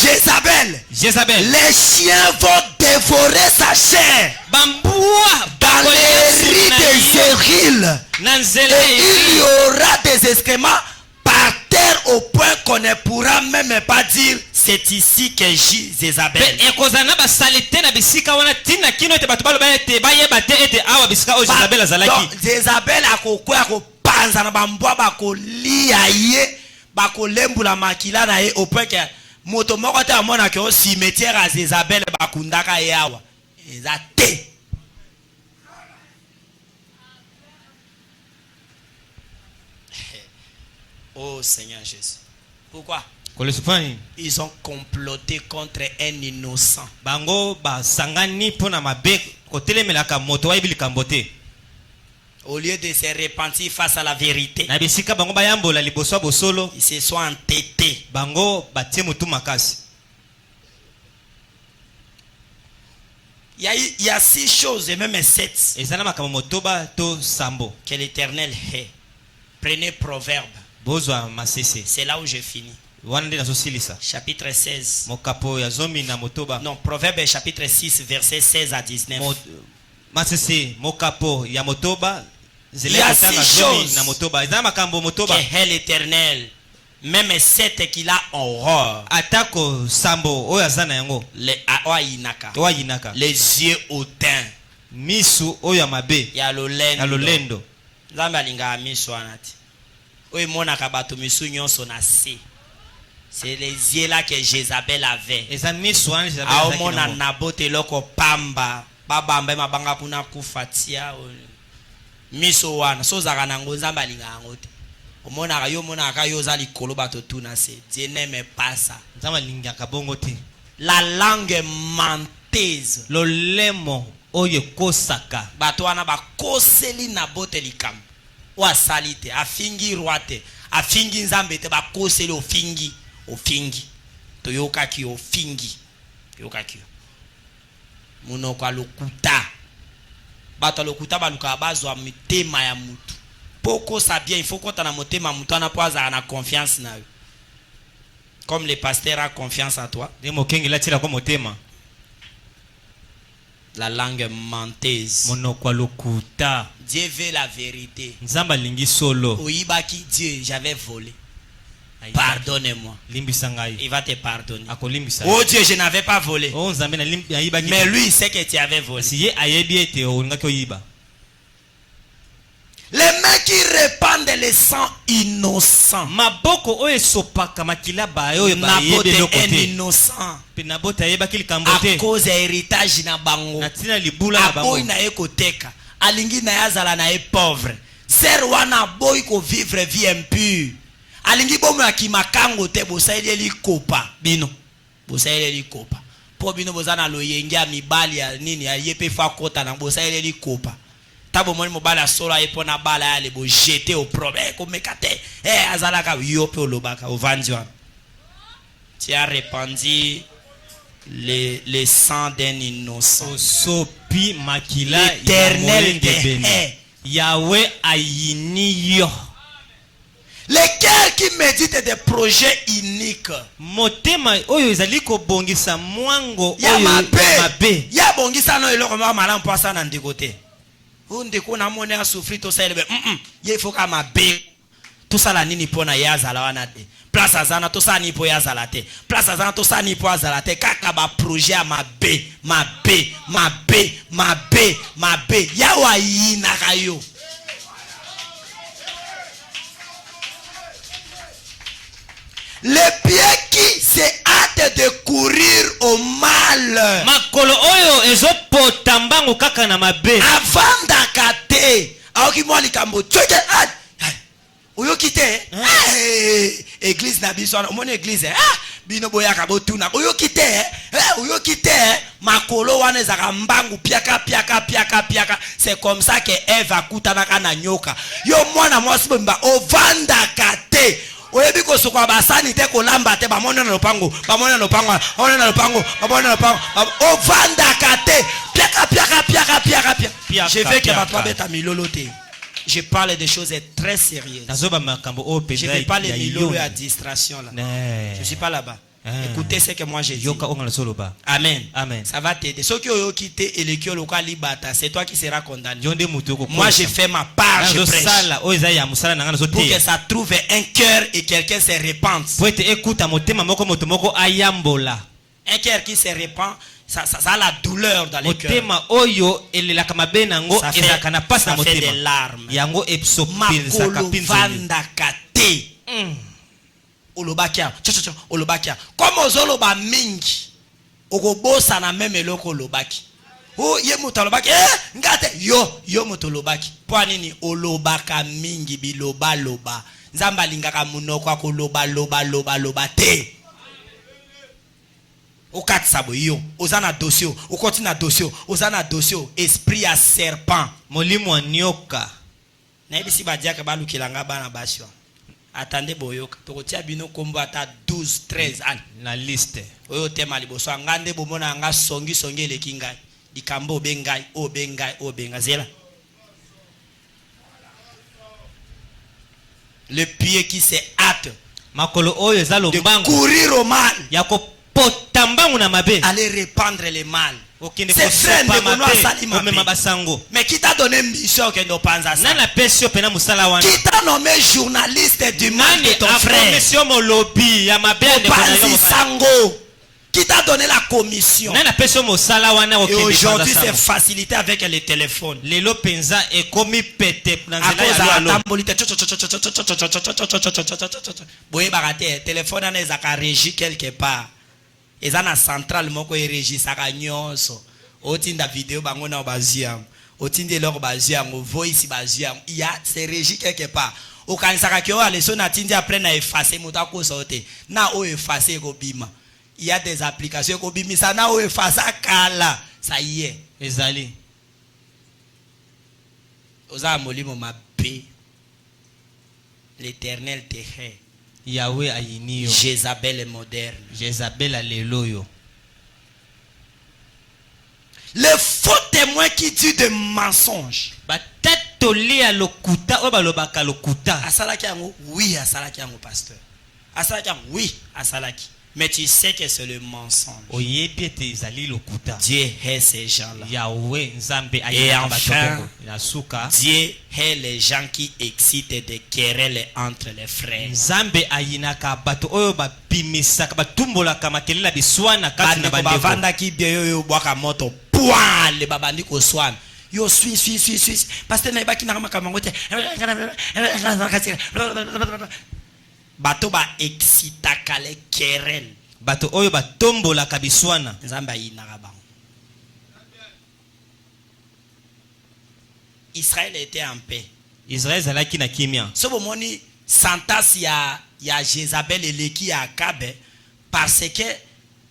Jézabel, les chiens vont dévorer sa chair dans les riz de Zéril. Et il y aura des excréments par terre au point qu'on ne pourra même pas dire c'est ici que gît Jézabel. Jézabel a kokwa ko panza na bambwa ba ko lia ye ba ko lembula makila na ye au point que moto moko ta mona ke au cimetière à Jézabel ba kundaka yawa ezate. Oh Seigneur Jésus. Pourquoi? Ils ont comploté contre un innocent. Au lieu de se repentir face à la vérité, ils se sont entêtés. Il y a 6 choses et même 7 que l'Éternel hait. Prenez Proverbe. C'est là où je finis. Chapitre 16. Non, Proverbe chapitre 6 verset 16 à 19. Il y a 6 choses que hait l'Éternel. Même 7 qu'il a horreur. Les yeux hautains. Il y a l'olendo. C'est les yeux là que Jézabel avait. Aomona Naboth eloko pamba babamba mabanga kuna kufatia miso wana so zaka nango nzamba linga yango te. Omona ka yo mona ka yo za likolo bato tuna se. Dieu n'aime pas ça. Nzamba linga ka bongo te. La langue menteuse, lolemo oyo kosaka bato wana bakoseli na bote likambo wa salite afingi roite afingi nzambe te bakoseli ofingi toyokaki ofingi yokaki munoko alokuta bato alokuta baluka bazwa mitema ya mutu poko sa bien il faut kota na motema mutu ana poza na confiance na yo comme le pasteur a confiance en toi demo kengi la tira kwa motema la langue menteuse monoko alokuta Dieu veut la vérité nzamba lingi solo oyibaki Dieu j'avais volé pardonne-moi il va te pardonner akolimbisa oh Dieu je n'avais pas volé oh nzambe na ayibaki mais lui il sait que tu avais volé si ye ayebi ete olingaki oyiba. Les mains qui répandent les sangs innocents. Maboko oyo sopaka makila ba oyo ba yebe lokote. Innocent. Pinabota yeba kili kambote. À cause héritage na bango. Natina libula na bango. Aboy na ekoteka. Alingi na yazala na pauvre. Ser wana boy ko vivre vie impure. Alingi bomo akimakango te bosaile li kopa. Bino. Bosaile li kopa. Po bino bozana loyengi ya mibali ya nini ya yepe fa kota na bosaile li kopa. Tabo moni mobala solo ayepona bala ya lebo jeter au problème ko mekate azalaka yope olobaka ovandiwa. Tu as répandu les sang d'un innocent. Sopi makila L'éternel Yahweh ayini yo. Les cœurs qui méditent des projets uniques. Motema oyo ezali ko bongisa mwango oyo mabe. Ya bongisa no eloko mala mpasa na ndikote. Ndeko na mone a souffrir to selebe ye faut ka mabe to sala nini pona yazala wana de place azana to sa ni po yazala te place azana to sa ni po yazala te kaka ba projet a mabe ya wa yina kayo. Les pieds qui se hâtent de courir au mal. Makolo oyo ezopotambango kaka na mabe. Avant d'akate. Aoki mwa likambo. Tchoke. Oyo kite. Église na biso. Omoni église. Bino boyaka botuna. Oyo kite. Oyo kite. Makolo wane zaka mbangu. Piaka. C'est comme ça que Eve akutanaka na nyoka. Yo mwana mwasi bomba. Ovanda kate. Oyebi ko sokwa basani te ko lamba te bamona na lopango ovanda kate piaka. Je veux que ma toi beta milolo te. Je parle de choses très sérieuses. Je ne vais pas les milolo à distraction là. Je suis pas là-bas. Écoutez ce que moi j'ai dit. Amen. Ça va t'aider. Ce qui ont quitté et le qui ont libata, c'est toi qui seras condamné. Moi j'ai fait ma part, je prêche. Pour que ça trouve un cœur et quelqu'un se répande. Un cœur qui se répand, ça a la douleur dans le cœur. Ça fait des larmes. Makolo vandakate. Olobakia, olobakia. Comme ozoloba mingi, okobosa na même eloko olobaki. Oh ye mutolobaki, ngate yo mutolobaki. Kwa nini olobaka mingi biloba loba? Nzamba lingaka munoko akoloba loba te. Okati sabo yo, ozana dossier, okoti na dossier, ozana dossier, esprit à serpent. Molimo nyoka. Na ebisi badia ka balukilanga bana basio. Attendez boyoka tokotia bino kombo ata 12 13 ans na liste oyo tema liboso ngande bomona nga songi eleki ngai likambo bengai zela. Le pied qui se hâte makolo oyo ezalo mbango de courir au mal yako potambangu na mabe aller répandre le mal. C'est frère de Mono. Mais qui t'a donné mission que nous pensons ça? Qui t'a nommé journaliste du mal de ton frère? Qui t'a donné la commission? Et aujourd'hui c'est facilité avec les téléphones. Téléphone a régi quelque part. Ezana central moko eregisaka nyonso otinda vidéo bango na baziam otinde loko baziam voice baziam ya c'est régi quelque part okanisaka ke wa leso na tindi après na effacer muta ko sauter na o effacer ko bima il y a des applications ko bimisa na o effacer kala ça y est ezali oza molimo mabe. L'Éternel te hait. Yahweh ayinio. Jézabel est moderne. Jézabel aleloyo. Le faux témoin qui dit des mensonges. Asalaki yango, oui, asalaki yango pasteur. Asalaki yango, oui, asalaki. Mais tu sais que c'est le mensonge. Dieu hait ces gens-là. Et enfin, Dieu hait les gens qui excitent des querelles entre les frères. Yo suis pasteur na baki na kamangote bato ba excita kale querelle bato oyo ba tombola kabiswana nzamba inaka bango. Israël était en paix. Israël zalaki na kimia. So bomoni sentence ya Jézabel eleki ya Akab parce que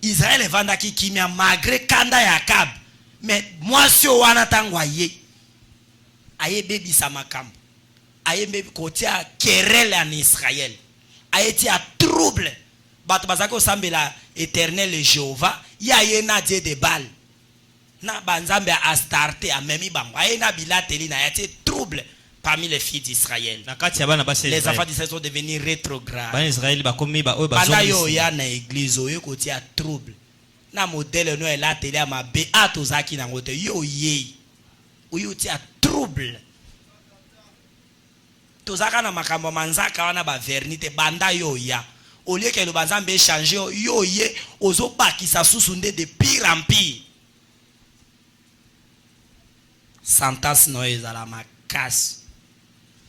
Israël evandaki kimia malgré kanda ya Akab. Mais moi si o wana tango aye bebi samakambo aye bebi kotia querelle en Israël aye tia trouble bato bazako sambela Éternel Jéhovah ya yena Dieu de Baal na banzambe a Astarte a memi bango aye na bilateli na yati trouble parmi les filles d'Israël. Les enfants d'Israël sont devenus rétrogrades. Pendant yo ya na église yo kotia trouble na modèle no ela télé ma be atozaki na ngote yo ye uyu tia trouble tozaka na makambo manzaka wana ba vernité banda yo ya au lieu que le banzambe changer yo ye ozo bakisa susunde de pire en pire. Sentence no ezala makasi.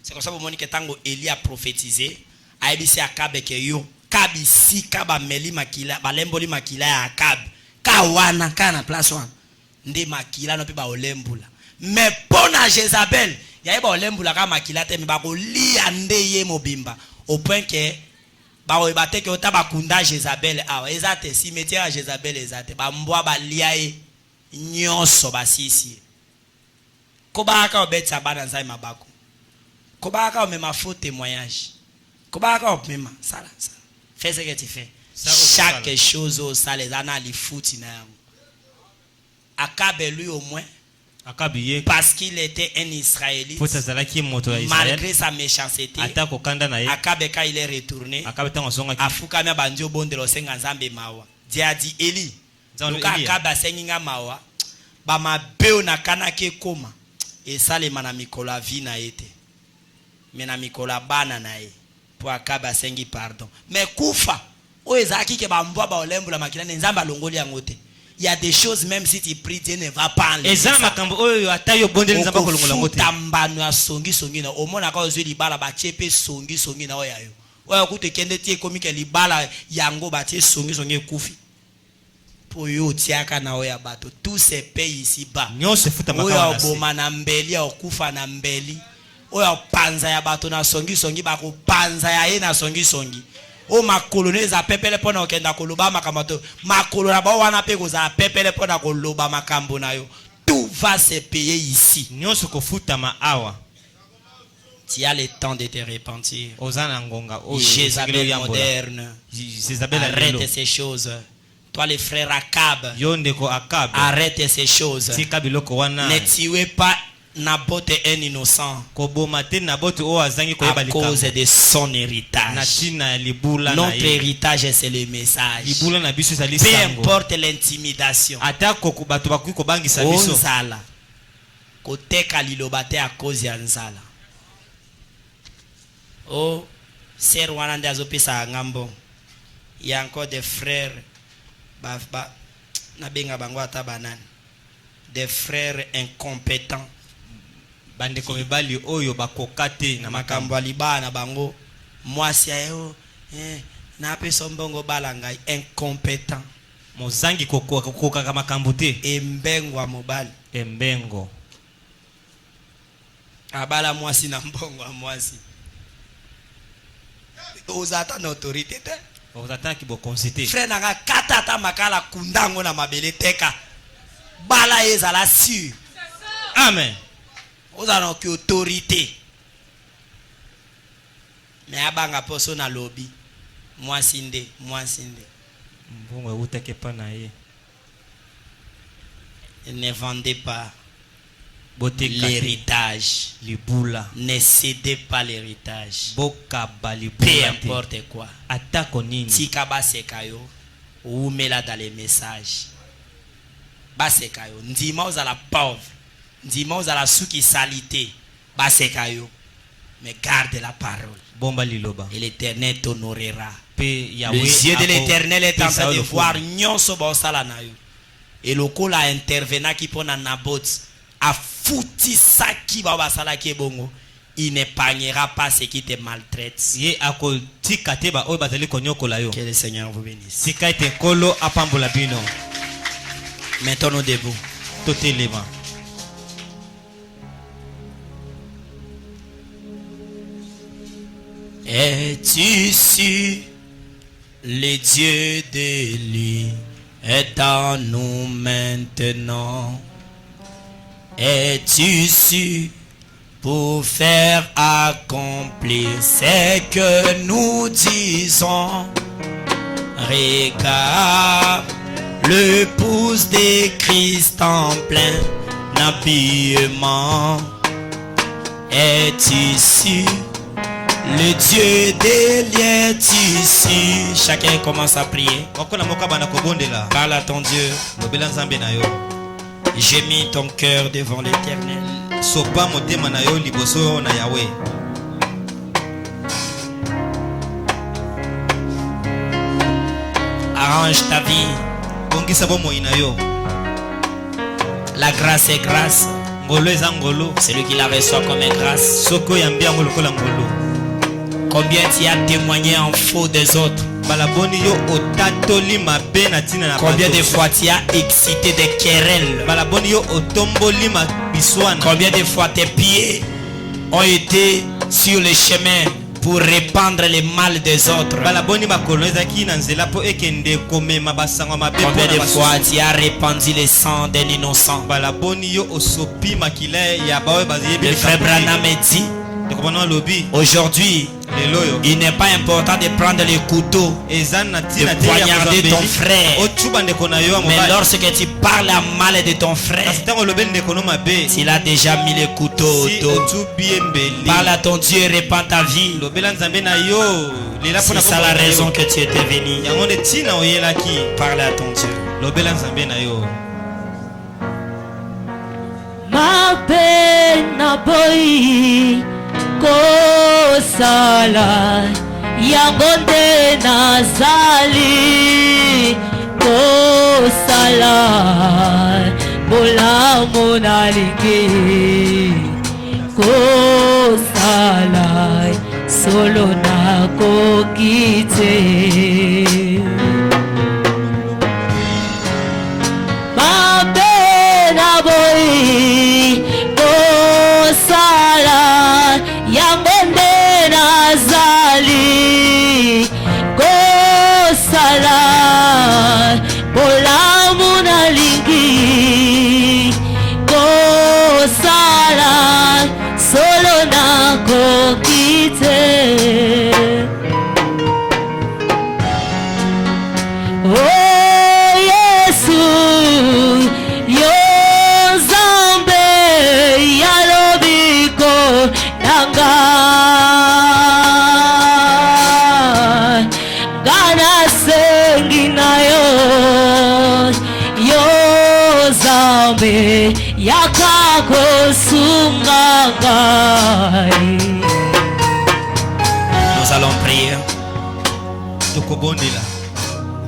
C'est comme ça que Monique tango Élie a prophétisé a ebisi Akabe ke yo kabisi kaba meli makila balemboli makila ya Akab kawana kana place wana nde makila no pe ba olembula mais pona Jézabel ya ba olembula ka makila te me ba ko lia nde ye mobimba au point que ba o ibate ke otaba kunda Jézabel awa ezate cimetière ya Jézabel ezate ba mbwa ba lia e nyonso basisi ko ba ka obetsa bana nzai mabako ko ba ka o mema faux témoignage ko ba ka o mema sala. Fais ce que tu fais. Chaque chose au ça les annales foot na yango. Akab lui au moins parce qu'il était un Israélite malgré sa méchanceté. Akab quand il est retourné afukami bandio bondelo senga nzambe mawa. Dia di Eli. Donc Akab asenginga mawa ba mabeo na kanake koma et ça les mana mikola vi na ete. Mena mikola bana na e. Pour Akab asengi pardon. Mais kufa o ezaki ke ba mbwa ba olembula makila nzamba longoli yangote. Il y a des choses même si tu pries Dieu ne va pas enlever. Ezana makambo oyo atayo bondeli nzamba ko longola ngote. Tambano ya songi na omona ka ozwi libala ba chepe songi na oyayo. Oya kute kende tie komike libala yango ba tie songi kufi. Po yo tiaka na oya bato tous ces pays ici bas. Nyose futa makambo. Oya boma na mbeli okufa na mbeli. Oya panza ya bato na songi ba ko panza ya ye na songi. O makolone za pepele pona okenda koloba makambo makolo na ba wana pe ko za pepele pona koloba makambo na yo. Tout va se payer ici. Nyonso ko futa ma awa. Tu as le temps de te repentir. Ozana ngonga o Jézabel moderne. Arrête ces choses. Toi les frères Akab. Yondeko Akab. Arrête ces choses. Ne tuez pas Naboth est un innocent à cause de son héritage. Notre héritage c'est le message. Peu importe l'intimidation. Onzala koteka lilobate à cause ya nzala. Oh, ser wana nde azopesa ngambo. Il y a encore des frères na benga bango ata banane. Des frères incompétents. Bande komebali oyo bakokate na makambo aliba na bango mwasi ayo na pesa mbongo balanga incompétent mozangi kokoka kama makambo te embengwa mobali embengo abala mwasi na mbongo mwasi ozata na autorité te ozata ki bo consulter frère na kata ta makala kundango na mabele teka bala ezala sûr amen. Vous avez une autorité. Mais abanga poso na lobby. Moi sinde. Ne vendez pas l'héritage. Ne cédez pas l'héritage. Peu importe quoi. Si kaba sekayo, ou mela dans les messages. Basekayo. Ndima aux à la pauvre. Ndima aux à la souki salité. Basekayo. Mais garde la parole. Et l'Éternel t'honorera. Les yeux de l'Éternel est en train de voir nyonso bosala na yo. Et le col a intervenu qui pona Nabot a fouti ça qui va basala qui bongo. Il n'épargnera pas ceux qui te maltraitent. Que le Seigneur vous bénisse. Mettons-nous debout. Es-tu sûr, le Dieu de lui est en nous maintenant? Es-tu sûr pour faire accomplir ce que nous disons? Regarde le pouce de Christ en plein habillement. Es-tu sûr? Le Dieu des lieux ici. Chacun commence à prier. Parle à ton Dieu. J'ai mis ton cœur devant l'Éternel. Arrange ta vie. La grâce est grâce. Celui qui la reçoit comme une grâce. Combien tu as témoigné en faux des autres? Combien de fois tu as excité des querelles? Combien de fois tes pieds ont été sur le chemin pour répandre les mal des autres? Combien de fois tu as répandu le sang d'un innocent? Le frère Branham dit, aujourd'hui, il n'est pas important de prendre le couteau, de poignarder ton frère. Mais lorsque tu parles à mal de ton frère, s'il a déjà mis le couteau au dos, parle à ton Dieu et répands ta vie. C'est ça la raison que tu étais venu. Parle à ton Dieu. Ma pena boy kosala yangonde nazali kosala bolamu nalingi kosala solo nakoki te. Mabena boy kosala yangonde nazali kosala bolamu nalingi kosala solo nakoki te. Oh Yesu yo Nzambe yalobiko nanga gana sengi nayo yo Nzambe yakako sunga. Nous allons prier.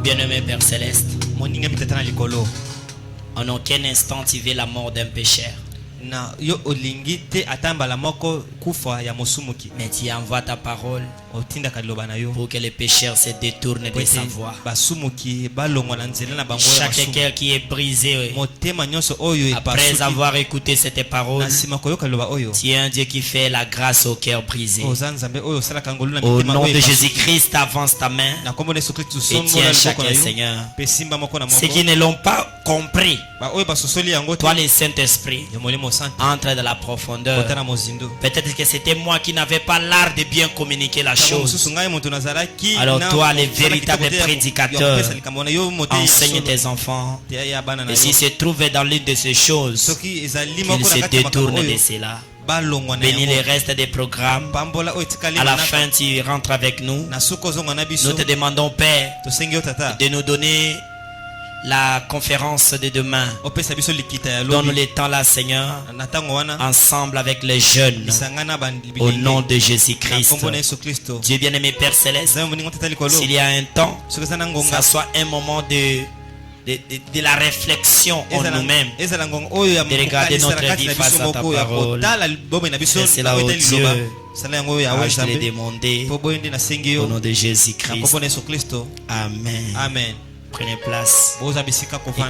Bien-aimé Père Céleste, en aucun instant tu veux la mort d'un pécheur. Mais tu envoies ta parole pour que les pécheurs se détournent de sa voie. Chaque cœur qui est brisé, après avoir écouté cette parole, tu es un Dieu qui fait la grâce au cœur brisé. Au nom de Jésus-Christ, avance ta main et tiens chacun, Seigneur. Ceux qui ne l'ont pas compris, toi le Saint-Esprit, entre dans la profondeur. Peut-être que c'était moi qui n'avais pas l'art de bien communiquer la chose. Alors toi, le véritable prédicateur, enseigne tes enfants. Et s'ils se trouvent dans l'une de ces choses, qu'ils se détournent de cela. Bénis les restes des programmes. À la fin, tu rentres avec nous. Nous te demandons, Père, de nous donner la conférence de demain. Donne-nous le temps là, Seigneur, ensemble avec les jeunes, au nom de Jésus-Christ. Dieu bien-aimé, Père Céleste, s'il y a un temps, ça soit un moment de la réflexion en nous-mêmes, de regarder notre vie face à ta parole. C'est cela, oh Dieu, je te l'ai demandé au nom de Jésus-Christ. Amen. Amen. Prenez place et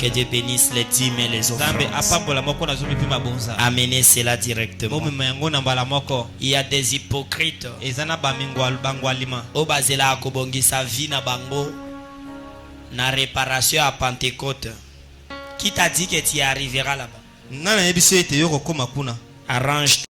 que Dieu bénisse les dîmes et les offrandes. Amenez cela directement. Il y a des hypocrites au bazela akobongisa vie na bango na réparation à Pentecôte. Qui t'a dit que tu arriveras là-bas? Arrange